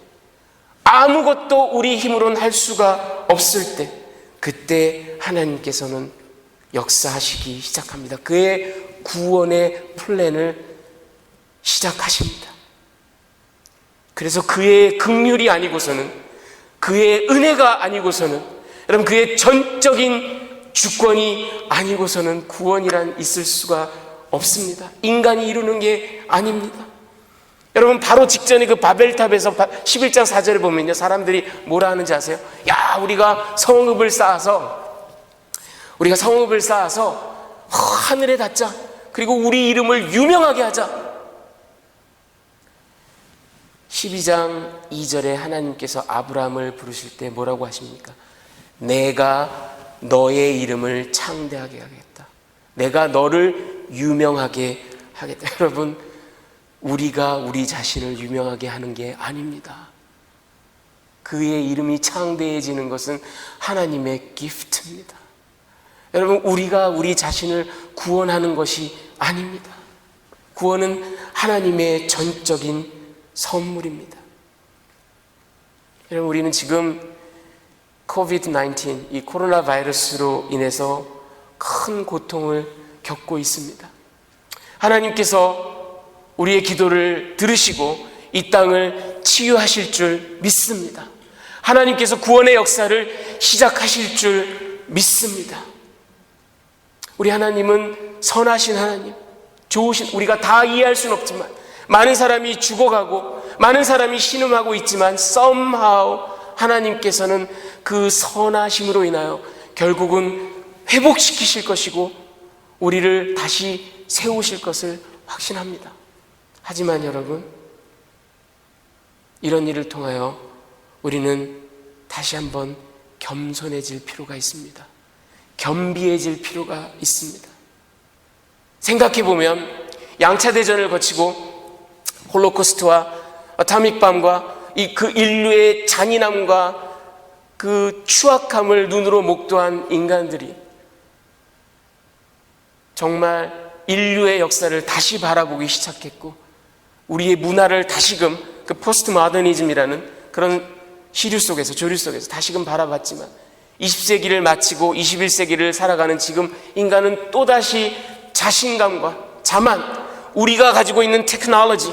아무것도 우리 힘으로는 할 수가 없을 때, 그때 하나님께서는 역사하시기 시작합니다. 그의 구원의 플랜을 시작하십니다. 그래서 그의 긍휼이 아니고서는, 그의 은혜가 아니고서는, 여러분, 그의 전적인 주권이 아니고서는 구원이란 있을 수가 없습니다. 인간이 이루는 게 아닙니다. 여러분, 바로 직전에 그 바벨탑에서 11장 4절을 보면요, 사람들이 뭐라 하는지 아세요? 야, 우리가 성읍을 쌓아서 하늘에 닿자. 그리고 우리 이름을 유명하게 하자. 12장 2절에 하나님께서 아브라함을 부르실 때 뭐라고 하십니까? 내가 너의 이름을 창대하게 하겠다. 내가 너를 유명하게 하겠다. 여러분, 우리가 우리 자신을 유명하게 하는 게 아닙니다. 그의 이름이 창대해지는 것은 하나님의 기프트입니다. 여러분, 우리가 우리 자신을 구원하는 것이 아닙니다. 구원은 하나님의 전적인 선물입니다. 여러분, 우리는 지금 COVID-19, 이 코로나 바이러스로 인해서 큰 고통을 겪고 있습니다. 하나님께서 우리의 기도를 들으시고 이 땅을 치유하실 줄 믿습니다. 하나님께서 구원의 역사를 시작하실 줄 믿습니다. 우리 하나님은 선하신 하나님, 좋으신, 우리가 다 이해할 수는 없지만, 많은 사람이 죽어가고 많은 사람이 신음하고 있지만 somehow 하나님께서는 그 선하심으로 인하여 결국은 회복시키실 것이고 우리를 다시 세우실 것을 확신합니다. 하지만 여러분, 이런 일을 통하여 우리는 다시 한번 겸손해질 필요가 있습니다. 겸비해질 필요가 있습니다. 생각해보면 양차대전을 거치고 홀로코스트와 아토믹밤과 그 인류의 잔인함과 그 추악함을 눈으로 목도한 인간들이 정말 인류의 역사를 다시 바라보기 시작했고, 우리의 문화를 다시금 그 포스트 모더니즘이라는 그런 시류 속에서, 조류 속에서 다시금 바라봤지만 20세기를 마치고 21세기를 살아가는 지금 인간은 또다시 자신감과 자만, 우리가 가지고 있는 테크놀로지,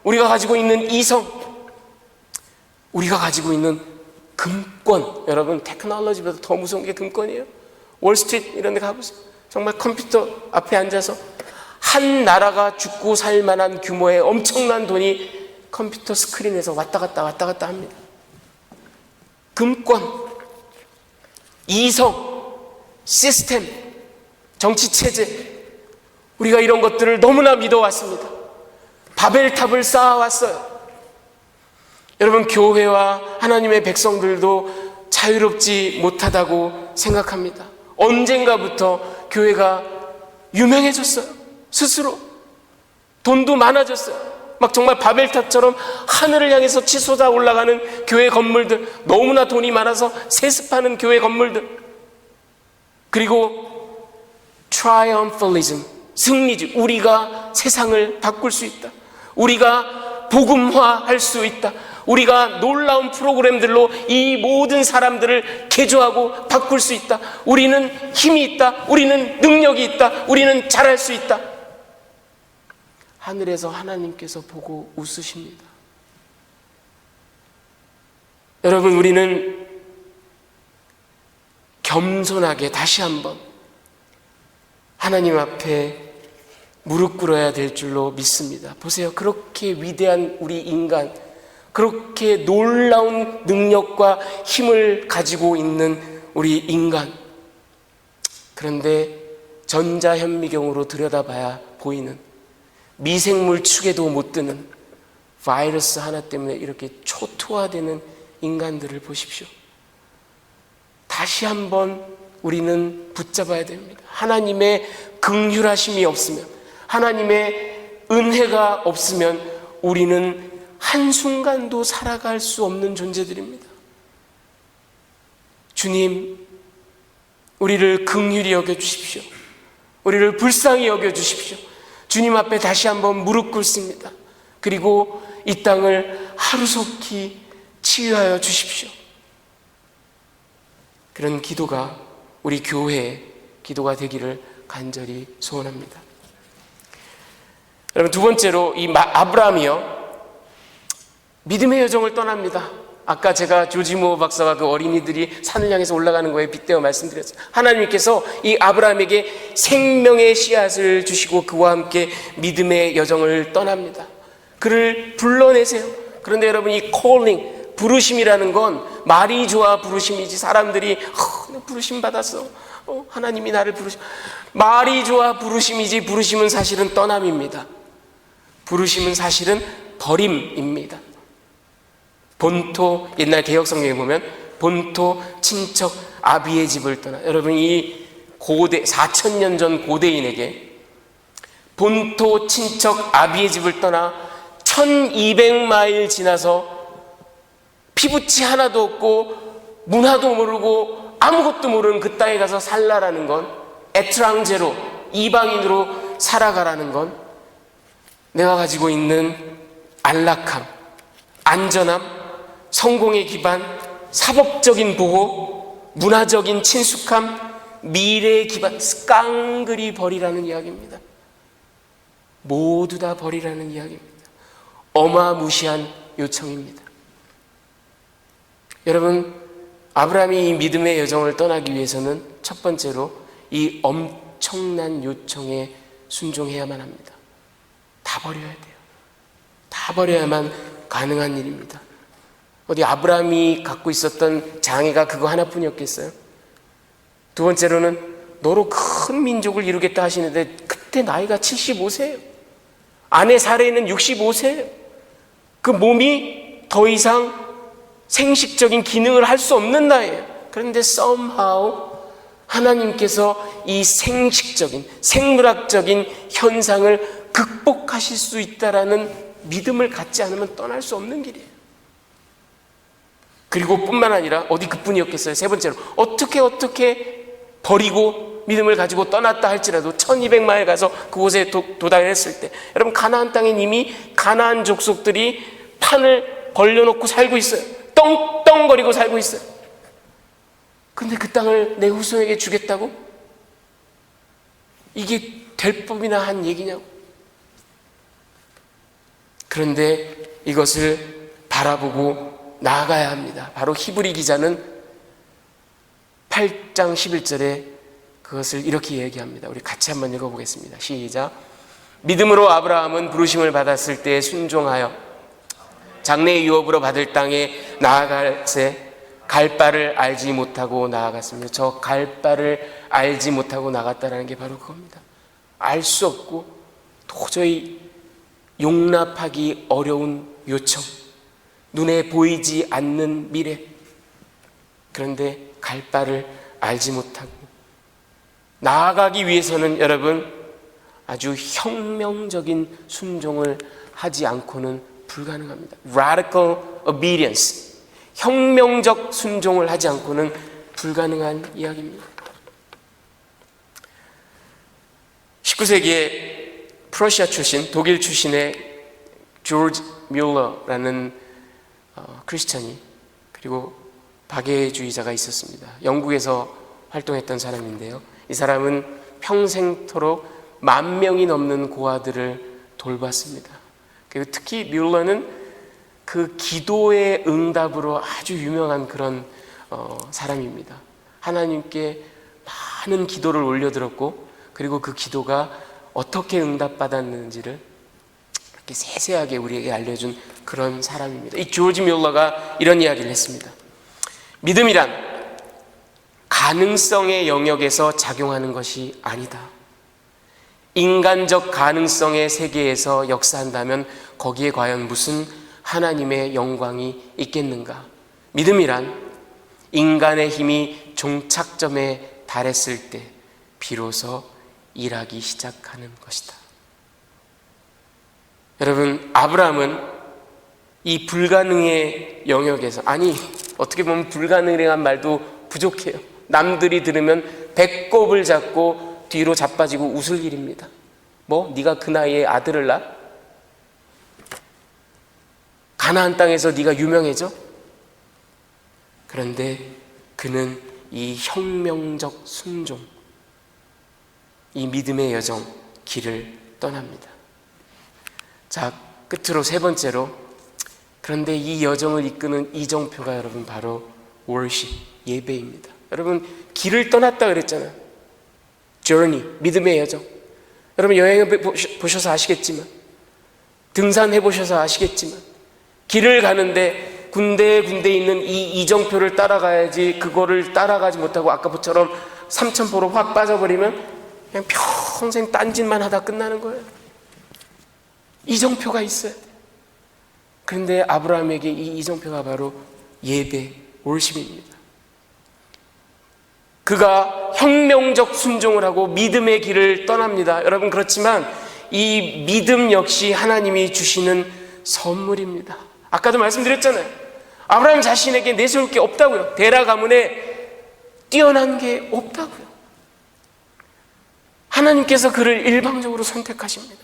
우리가 가지고 있는 이성, 우리가 가지고 있는 금권, 여러분, 테크놀로지보다 더 무서운 게 금권이에요. 월스트리트 이런 데 가보세요. 정말 컴퓨터 앞에 앉아서 한 나라가 죽고 살 만한 규모의 엄청난 돈이 컴퓨터 스크린에서 왔다 갔다 합니다. 금권, 이성, 시스템, 정치체제, 우리가 이런 것들을 너무나 믿어왔습니다. 바벨탑을 쌓아왔어요. 여러분, 교회와 하나님의 백성들도 자유롭지 못하다고 생각합니다. 언젠가부터 교회가 유명해졌어요. 스스로 돈도 많아졌어요. 막 정말 바벨탑처럼 하늘을 향해서 치솟아 올라가는 교회 건물들, 너무나 돈이 많아서 세습하는 교회 건물들, 그리고 triumphalism, 승리주, 우리가 세상을 바꿀 수 있다, 우리가 복음화할 수 있다, 우리가 놀라운 프로그램들로 이 모든 사람들을 개조하고 바꿀 수 있다, 우리는 힘이 있다, 우리는 능력이 있다, 우리는 잘할 수 있다. 하늘에서 하나님께서 보고 웃으십니다. 여러분, 우리는 겸손하게 다시 한번 하나님 앞에 무릎 꿇어야 될 줄로 믿습니다. 보세요. 그렇게 위대한 우리 인간, 그렇게 놀라운 능력과 힘을 가지고 있는 우리 인간, 그런데 전자현미경으로 들여다봐야 보이는 미생물 축에도 못 드는 바이러스 하나 때문에 이렇게 초토화되는 인간들을 보십시오. 다시 한번 우리는 붙잡아야 됩니다. 하나님의 긍휼하심이 없으면, 하나님의 은혜가 없으면 우리는 한순간도 살아갈 수 없는 존재들입니다. 주님, 우리를 긍휼히 여겨주십시오. 우리를 불쌍히 여겨주십시오. 주님 앞에 다시 한번 무릎 꿇습니다. 그리고 이 땅을 하루속히 치유하여 주십시오. 그런 기도가 우리 교회의 기도가 되기를 간절히 소원합니다. 여러분, 두 번째로 이 아브라함이요, 믿음의 여정을 떠납니다. 아까 제가 조지 무어 박사와 그 어린이들이 산을 향해서 올라가는 거에 빗대어 말씀드렸어요. 하나님께서 이 아브라함에게 생명의 씨앗을 주시고 그와 함께 믿음의 여정을 떠납니다. 그를 불러내세요. 그런데 여러분, 이 calling, 부르심이라는 건 말이 좋아 부르심이지, 사람들이 부르심 받았어, 하나님이 나를 부르심, 말이 좋아 부르심이지, 부르심은 사실은 떠남입니다. 부르심은 사실은 버림입니다. 본토, 옛날 개혁성경에 보면 본토 친척 아비의 집을 떠나, 여러분, 이 고대 4000년 전 고대인에게 본토 친척 아비의 집을 떠나 1200마일 지나서 피부치 하나도 없고 문화도 모르고 아무것도 모르는 그 땅에 가서 살라라는 건, 에트랑제로, 이방인으로 살아가라는 건, 내가 가지고 있는 안락함, 안전함, 성공의 기반, 사법적인 보호, 문화적인 친숙함, 미래의 기반, 깡그리 버리라는 이야기입니다. 모두 다 버리라는 이야기입니다. 어마무시한 요청입니다. 여러분, 아브라함이 이 믿음의 여정을 떠나기 위해서는 첫 번째로 이 엄청난 요청에 순종해야만 합니다. 다 버려야 돼요. 다 버려야만 가능한 일입니다. 어디 아브라함이 갖고 있었던 장애가 그거 하나뿐이었겠어요? 두 번째로는 너로 큰 민족을 이루겠다 하시는데 그때 나이가 75세예요. 아내 사레는 65세예요. 그 몸이 더 이상 생식적인 기능을 할 수 없는 나이에요. 그런데 somehow 하나님께서 이 생식적인, 생물학적인 현상을 극복하실 수 있다라는 믿음을 갖지 않으면 떠날 수 없는 길이에요. 그리고 뿐만 아니라 어디 그뿐이었겠어요? 세 번째로, 어떻게 버리고 믿음을 가지고 떠났다 할지라도 1200마일 가서 그곳에 도달했을 때, 여러분, 가나안 땅에 이미 가나안 족속들이 판을 벌려놓고 살고 있어요. 떵떵거리고 살고 있어요. 근데 그 땅을 내 후손에게 주겠다고? 이게 될 법이나 한 얘기냐고. 그런데 이것을 바라보고 나아가야 합니다. 바로 히브리 기자는 8장 11절에 그것을 이렇게 얘기합니다. 우리 같이 한번 읽어보겠습니다. 시작. 믿음으로 아브라함은 부르심을 받았을 때 순종하여 장래의 유업으로 받을 땅에 나아갈새 갈 바를 알지 못하고 나아갔습니다. 저 갈 바를 알지 못하고 나갔다는 게 바로 그겁니다. 알 수 없고 도저히 용납하기 어려운 요청, 눈에 보이지 않는 미래, 그런데 갈 바를 알지 못하고 나아가기 위해서는 여러분 아주 혁명적인 순종을 하지 않고는 불가능합니다. Radical obedience, 혁명적 순종을 하지 않고는 불가능한 이야기입니다. 19세기에 프러시아 출신, 독일 출신의 조지 뮬러라는 크리스찬이, 그리고 박애주의자가 있었습니다. 영국에서 활동했던 사람인데요, 이 사람은 평생토록 10,000명이 넘는 고아들을 돌봤습니다. 그리고 특히 뮬러는 그 기도의 응답으로 아주 유명한 그런 사람입니다. 하나님께 많은 기도를 올려드렸고, 그리고 그 기도가 어떻게 응답받았는지를 이렇게 세세하게 우리에게 알려준 그런 사람입니다. 이 조지 뮬러가 이런 이야기를 했습니다. 믿음이란 가능성의 영역에서 작용하는 것이 아니다. 인간적 가능성의 세계에서 역사한다면 거기에 과연 무슨 하나님의 영광이 있겠는가? 믿음이란 인간의 힘이 종착점에 달했을 때 비로소 일하기 시작하는 것이다. 여러분, 아브라함은 이 불가능의 영역에서, 아니 어떻게 보면 불가능한 말도 부족해요. 남들이 들으면 배꼽을 잡고 뒤로 자빠지고 웃을 일입니다. 뭐? 네가 그 나이에 아들을 낳아? 가나안 땅에서 네가 유명해져? 그런데 그는 이 혁명적 순종, 이 믿음의 여정 길을 떠납니다. 자, 끝으로 세 번째로, 그런데 이 여정을 이끄는 이정표가 여러분 바로 worship, 예배입니다. 여러분, 길을 떠났다 그랬잖아요. journey, 믿음의 여정. 여러분, 여행해 보셔서 아시겠지만, 등산해 보셔서 아시겠지만, 길을 가는데 군데군데 있는 이 이정표를 따라가야지, 그거를 따라가지 못하고 아까처럼 삼천포로 확 빠져버리면 그냥 평생 딴짓만 하다 끝나는 거예요. 이정표가 있어야 돼요. 그런데 아브라함에게 이 이정표가 바로 예배, 월십입니다. 그가 혁명적 순종을 하고 믿음의 길을 떠납니다. 여러분, 그렇지만 이 믿음 역시 하나님이 주시는 선물입니다. 아까도 말씀드렸잖아요. 아브라함 자신에게 내세울 게 없다고요. 데라 가문에 뛰어난 게 없다고요. 하나님께서 그를 일방적으로 선택하십니다.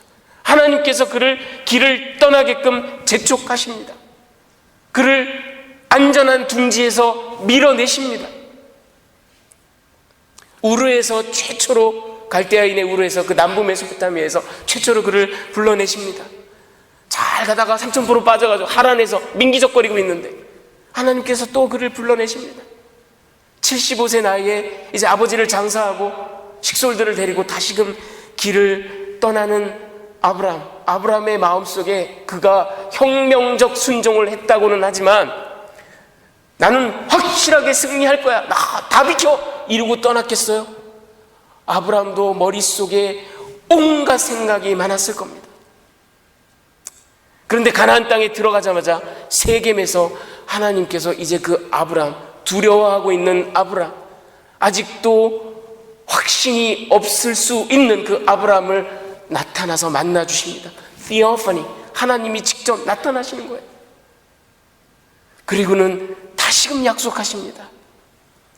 하나님께서 그를 길을 떠나게끔 재촉하십니다. 그를 안전한 둥지에서 밀어내십니다. 우르에서 최초로, 갈대아인의 우르에서, 그 남부 메소포타미아에서 최초로 그를 불러내십니다. 잘 가다가 삼천포로 빠져가지고 하란에서 민기적거리고 있는데 하나님께서 또 그를 불러내십니다. 75세 나이에 이제 아버지를 장사하고 식솔들을 데리고 다시금 길을 떠나는 아브라함의 마음속에 그가 혁명적 순종을 했다고는 하지만 나는 확실하게 승리할 거야, 나 다 비켜, 이러고 떠났겠어요? 아브라함도 머릿속에 온갖 생각이 많았을 겁니다. 그런데 가나안 땅에 들어가자마자 세겜에서 하나님께서 이제 그 아브라함, 두려워하고 있는 아브라함, 아직도 확신이 없을 수 있는 그 아브라함을 나타나서 만나주십니다. Theophany, 하나님이 직접 나타나시는 거예요. 그리고는 다시금 약속하십니다.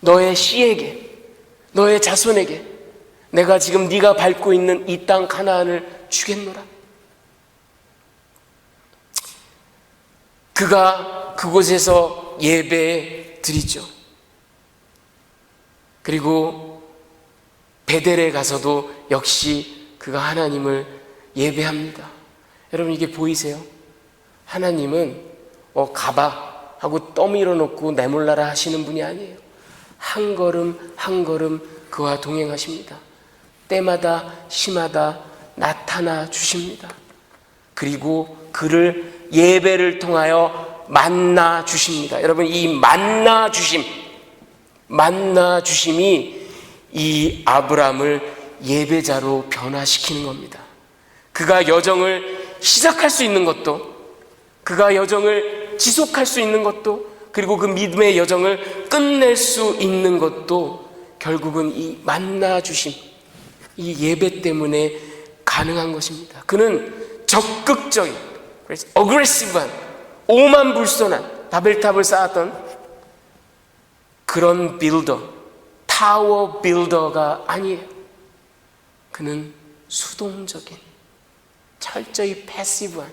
너의 씨에게, 너의 자손에게 내가 지금 네가 밟고 있는 이 땅 가나안을 주겠노라. 그가 그곳에서 예배 드리죠. 그리고 베델에 가서도 역시 그가 하나님을 예배합니다. 여러분, 이게 보이세요? 하나님은 가봐 하고 떠밀어 놓고 내몰라라 하시는 분이 아니에요. 한 걸음 한 걸음 그와 동행하십니다. 때마다 시마다 나타나 주십니다. 그리고 그를 예배를 통하여 만나 주십니다. 여러분, 이 만나 주심이 이 아브라함을 예배자로 변화시키는 겁니다. 그가 여정을 시작할 수 있는 것도, 그가 여정을 지속할 수 있는 것도, 그리고 그 믿음의 여정을 끝낼 수 있는 것도 결국은 이 만나 주심, 이 예배 때문에 가능한 것입니다. 그는 적극적인, 어그레시브한, 오만불손한 바벨탑을 쌓았던 그런 빌더, 타워 빌더가 아니에요. 그는 수동적인, 철저히 패시브한,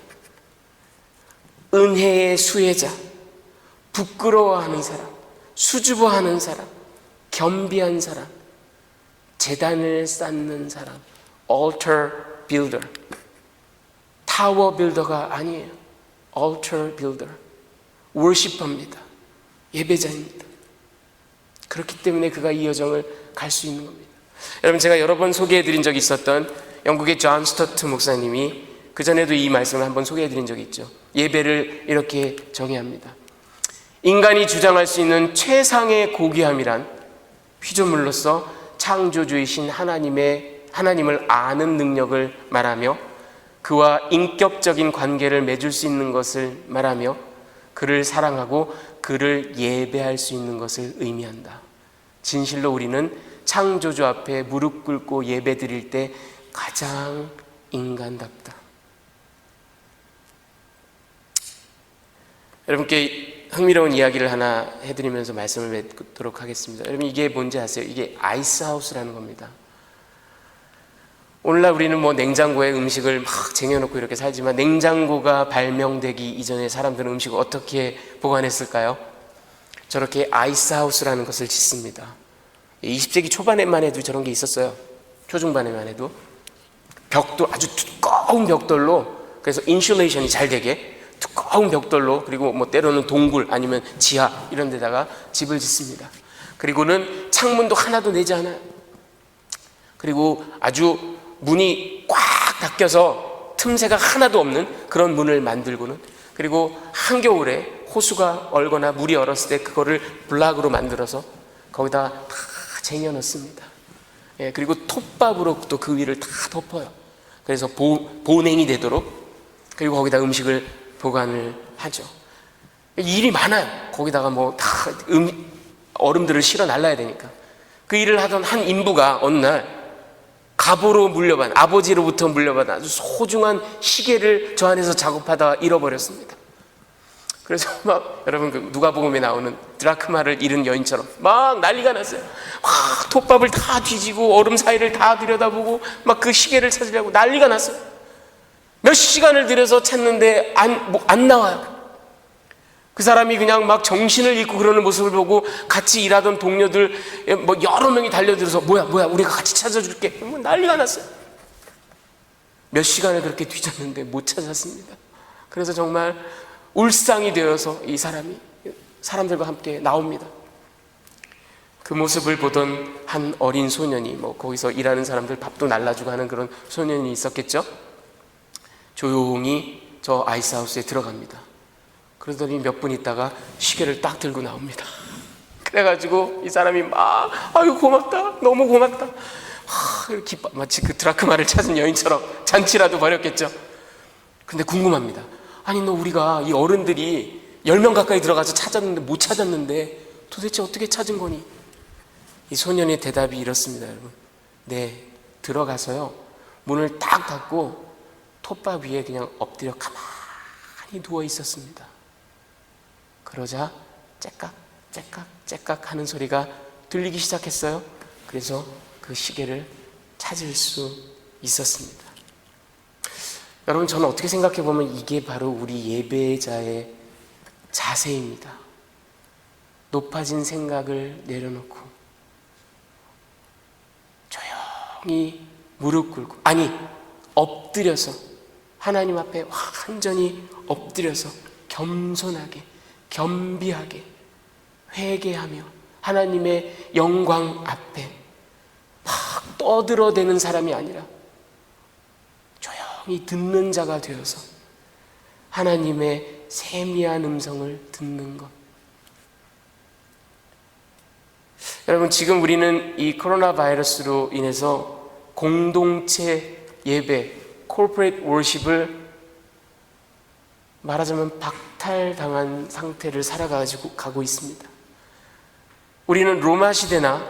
은혜의 수혜자, 부끄러워하는 사람, 수줍어하는 사람, 겸비한 사람, 제단을 쌓는 사람, altar builder, 타워 빌더가 아니에요. altar builder, worshiper입니다. 예배자입니다. 그렇기 때문에 그가 이 여정을 갈 수 있는 겁니다. 여러분, 제가 여러 번 소개해드린 적이 있었던 영국의 존 스토트 목사님이 그전에도 이 말씀을 한번 소개해드린 적이 있죠. 예배를 이렇게 정의합니다. 인간이 주장할 수 있는 최상의 고귀함이란 피조물로서 창조주이신 하나님을 아는 능력을 말하며 그와 인격적인 관계를 맺을 수 있는 것을 말하며 그를 사랑하고 그를 예배할 수 있는 것을 의미한다. 진실로 우리는 창조주 앞에 무릎 꿇고 예배 드릴 때 가장 인간답다. 여러분께 흥미로운 이야기를 하나 해드리면서 말씀을 맺도록 하겠습니다. 여러분, 이게 뭔지 아세요? 이게 아이스하우스라는 겁니다. 오늘날 우리는 냉장고에 음식을 막 쟁여놓고 이렇게 살지만 냉장고가 발명되기 이전에 사람들은 음식을 어떻게 보관했을까요? 저렇게 아이스하우스라는 것을 짓습니다. 20세기 초반에만 해도 저런 게 있었어요. 초중반에만 해도 벽돌, 아주 두꺼운 벽돌로, 그래서 인슐레이션이 잘 되게 두꺼운 벽돌로, 그리고 때로는 동굴 아니면 지하 이런 데다가 집을 짓습니다. 그리고는 창문도 하나도 내지 않아요. 그리고 아주 문이 꽉 닫혀서 틈새가 하나도 없는 그런 문을 만들고는, 그리고 한겨울에 호수가 얼거나 물이 얼었을 때 그거를 블락으로 만들어서 거기다 다 쟁여놓습니다. 예, 그리고 톱밥으로 또 그 위를 다 덮어요. 그래서 보냉이 되도록. 그리고 거기다 음식을 보관을 하죠. 일이 많아요. 거기다가 다 얼음들을 실어 날라야 되니까. 그 일을 하던 한 인부가 어느 날 갑오로 물려받은, 아버지로부터 물려받은 아주 소중한 시계를 저 안에서 작업하다가 잃어버렸습니다. 그래서 여러분, 누가복음에 나오는 드라크마를 잃은 여인처럼 막 난리가 났어요. 막 톱밥을 다 뒤지고 얼음 사이를 다 들여다보고 막 그 시계를 찾으려고 난리가 났어요. 몇 시간을 들여서 찾는데 안 나와요. 그 사람이 그냥 막 정신을 잃고 그러는 모습을 보고 같이 일하던 동료들 여러 명이 달려들어서 뭐야 우리가 같이 찾아줄게. 난리가 났어요. 몇 시간을 그렇게 뒤졌는데 못 찾았습니다. 그래서 정말 울상이 되어서 이 사람이 사람들과 함께 나옵니다. 그 모습을 보던 한 어린 소년이, 거기서 일하는 사람들 밥도 날라주고 하는 그런 소년이 있었겠죠. 조용히 저 아이스하우스에 들어갑니다. 그러더니 몇 분 있다가 시계를 딱 들고 나옵니다. 그래가지고 이 사람이 아유 고맙다, 너무 고맙다, 마치 그 드라크마를 찾은 여인처럼 잔치라도 벌였겠죠. 근데 궁금합니다. 아니, 우리가 이 어른들이 10명 가까이 들어가서 찾았는데 못 찾았는데 도대체 어떻게 찾은 거니? 이 소년의 대답이 이렇습니다, 여러분. 네, 들어가서요, 문을 딱 닫고 톱밥 위에 그냥 엎드려 가만히 누워 있었습니다. 그러자 째깍 하는 소리가 들리기 시작했어요. 그래서 그 시계를 찾을 수 있었습니다. 여러분, 저는 어떻게 생각해 보면 이게 바로 우리 예배자의 자세입니다. 높아진 생각을 내려놓고 조용히 무릎 꿇고, 엎드려서 하나님 앞에 완전히 엎드려서 겸손하게, 겸비하게 회개하며 하나님의 영광 앞에 막 떠들어대는 사람이 아니라 조용히 듣는 자가 되어서 하나님의 세미한 음성을 듣는 것. 여러분, 지금 우리는 이 코로나 바이러스로 인해서 공동체 예배, corporate worship을 말하자면 박탈당한 상태를 살아가고 있습니다. 우리는 로마 시대나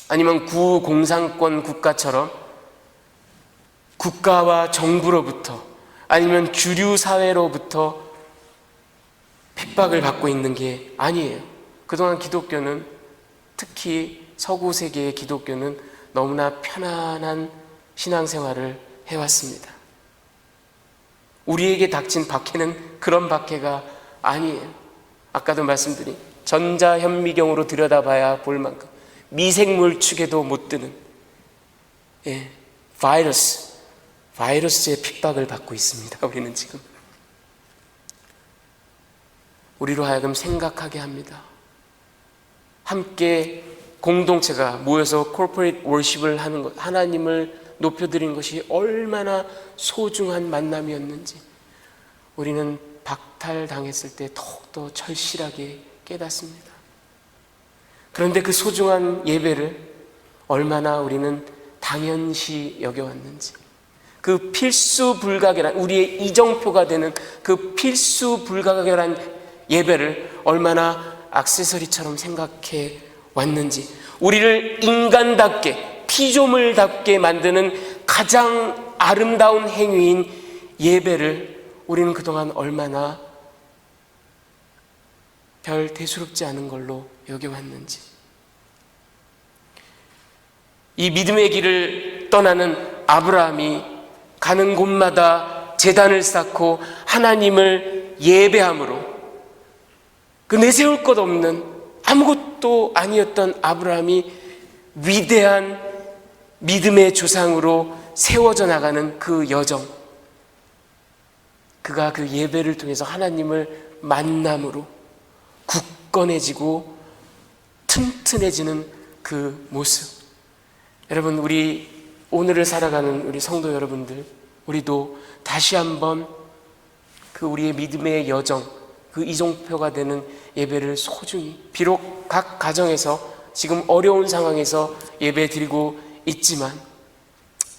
아니면 구공산권 국가처럼 국가와 정부로부터 아니면 주류 사회로부터 핍박을 받고 있는 게 아니에요. 그동안 기독교는, 특히 서구 세계의 기독교는 너무나 편안한 신앙생활을 해왔습니다. 우리에게 닥친 박해는 그런 박해가 아니에요. 아까도 말씀드린 전자현미경으로 들여다봐야 볼 만큼 미생물 축에도 못 드는 바이러스의 핍박을 받고 있습니다. 우리는 지금 우리로 하여금 생각하게 합니다. 함께 공동체가 모여서 코퍼레이트 월십을 하는 것, 하나님을 높여드린 것이 얼마나 소중한 만남이었는지 우리는 박탈당했을 때 더욱더 절실하게 깨닫습니다. 그런데 그 소중한 예배를 얼마나 우리는 당연시 여겨왔는지, 그 필수불가결한, 우리의 이정표가 되는 그 필수불가결한 예배를 얼마나 액세서리처럼 생각해 왔는지, 우리를 인간답게 피조물답게 만드는 가장 아름다운 행위인 예배를 우리는 그동안 얼마나 별 대수롭지 않은 걸로 여겨왔는지, 이 믿음의 길을 떠나는 아브라함이 가는 곳마다 제단을 쌓고 하나님을 예배함으로 그 내세울 것 없는 아무것도 아니었던 아브라함이 위대한 믿음의 조상으로 세워져 나가는 그 여정, 그가 그 예배를 통해서 하나님을 만남으로 굳건해지고 튼튼해지는 그 모습. 여러분, 우리 오늘을 살아가는 우리 성도 여러분들, 우리도 다시 한번 그 우리의 믿음의 여정, 그 이정표가 되는 예배를 소중히, 비록 각 가정에서 지금 어려운 상황에서 예배 드리고 있지만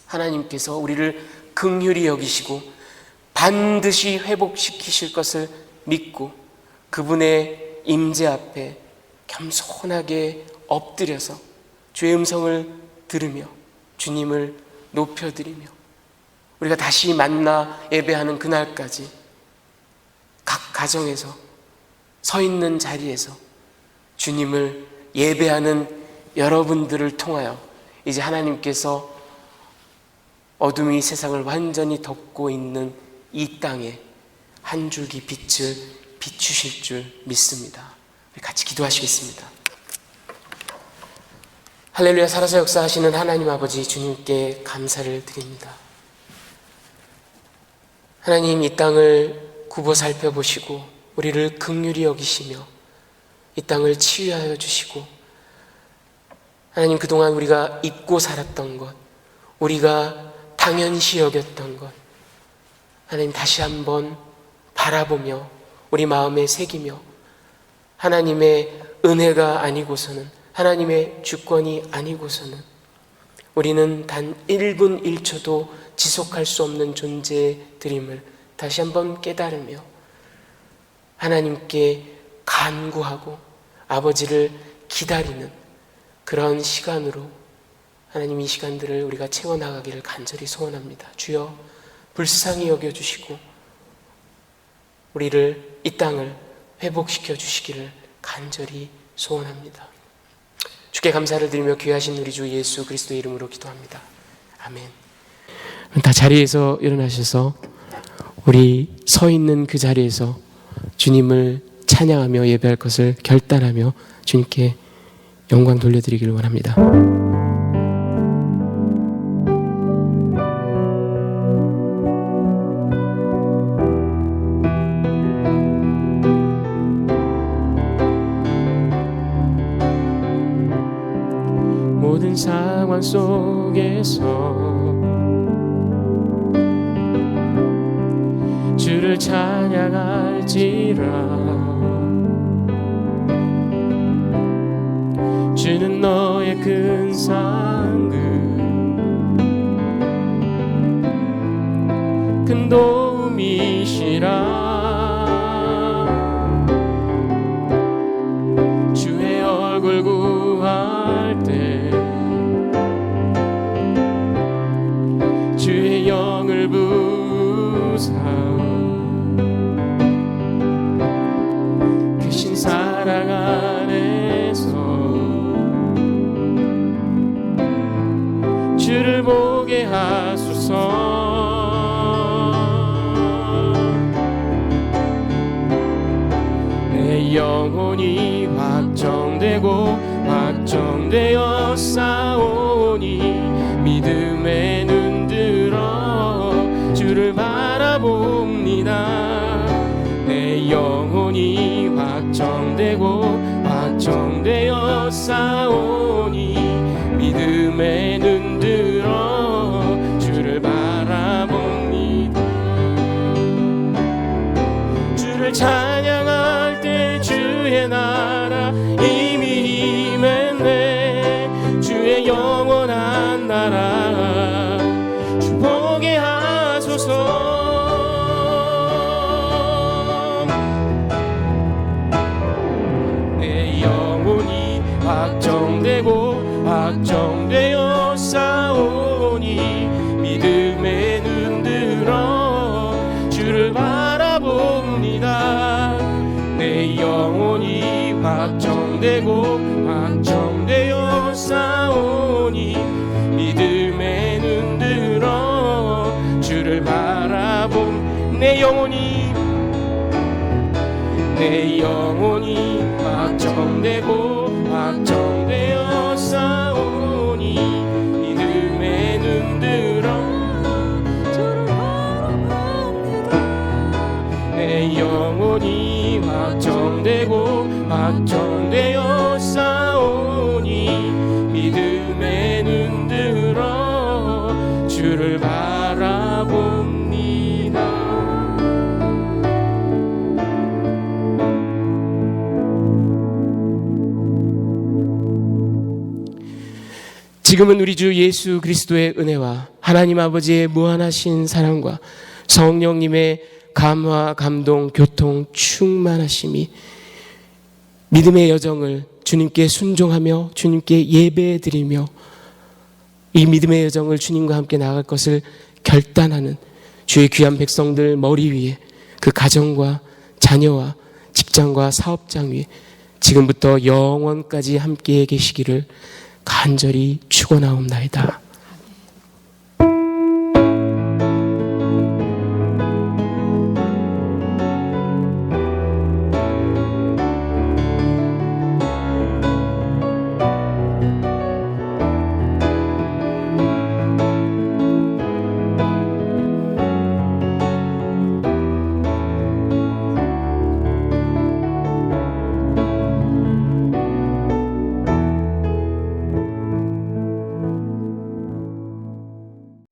하나님께서 우리를 긍휼히 여기시고 반드시 회복시키실 것을 믿고 그분의 임재 앞에 겸손하게 엎드려서 주의 음성을 들으며 주님을 높여드리며 우리가 다시 만나 예배하는 그날까지 각 가정에서 서 있는 자리에서 주님을 예배하는 여러분들을 통하여 이제 하나님께서 어둠이 세상을 완전히 덮고 있는 이 땅에 한 줄기 빛을 비추실 줄 믿습니다. 우리 같이 기도하시겠습니다. 할렐루야. 살아서 역사하시는 하나님 아버지, 주님께 감사를 드립니다. 하나님, 이 땅을 굽어 살펴보시고 우리를 긍휼히 여기시며 이 땅을 치유하여 주시고, 하나님, 그동안 우리가 잊고 살았던 것, 우리가 당연시 여겼던 것, 하나님 다시 한번 바라보며 우리 마음에 새기며 하나님의 은혜가 아니고서는, 하나님의 주권이 아니고서는 우리는 단 1분 1초도 지속할 수 없는 존재들임을 다시 한번 깨달으며 하나님께 간구하고 아버지를 기다리는 그런 시간으로 하나님 이 시간들을 우리가 채워나가기를 간절히 소원합니다. 주여, 불쌍히 여겨주시고 우리를, 이 땅을 회복시켜 주시기를 간절히 소원합니다. 주께 감사를 드리며 귀하신 우리 주 예수 그리스도의 이름으로 기도합니다. 아멘. 다 자리에서 일어나셔서 우리 서 있는 그 자리에서 주님을 찬양하며 예배할 것을 결단하며 주님께 영광 돌려드리기를 원합니다. 모든 상황 속에서 주를 찬양할지라. 주는 너의 큰 상급, 큰 도움이 주님이시라. 주의 얼굴 구할 때 주의 영을 부사 크신 사랑 안에서 주를 보게 하소서. 내 영혼이 확정되고 확정되어 싸우니 믿음의 눈 들어 주를 바라봅니다. 내 영혼이 확정되고 확정되어 싸우니 믿음의 눈 들어 주를 바라봅니다. 주를 찬양할 때 주의 나라 이미 임했네. 주의 영원한 나라 주 보게 하소서. 내 영혼이 확정되고 확정되어 싸우니 믿음의 눈 들어 주를 바라봅니다. 내 영혼이 확정되고 확정되어 싸우니 믿음의 눈 들어 주를 바라봄. 내 영혼이 확정되고 확정되어 싸우니 믿음의 눈 들어 주를 바라봅니다. 내 영혼이 확정되고 확정되어 싸우니 믿음의 눈 들어 주를 바라봅니다. 지금은 우리 주 예수 그리스도의 은혜와 하나님 아버지의 무한하신 사랑과 성령님의 감화, 감동, 교통, 충만하심이 믿음의 여정을 주님께 순종하며 주님께 예배드리며 이 믿음의 여정을 주님과 함께 나아갈 것을 결단하는 주의 귀한 백성들 머리 위에, 그 가정과 자녀와 직장과 사업장 위에 지금부터 영원까지 함께 계시기를 간절히 축원하옵나이다.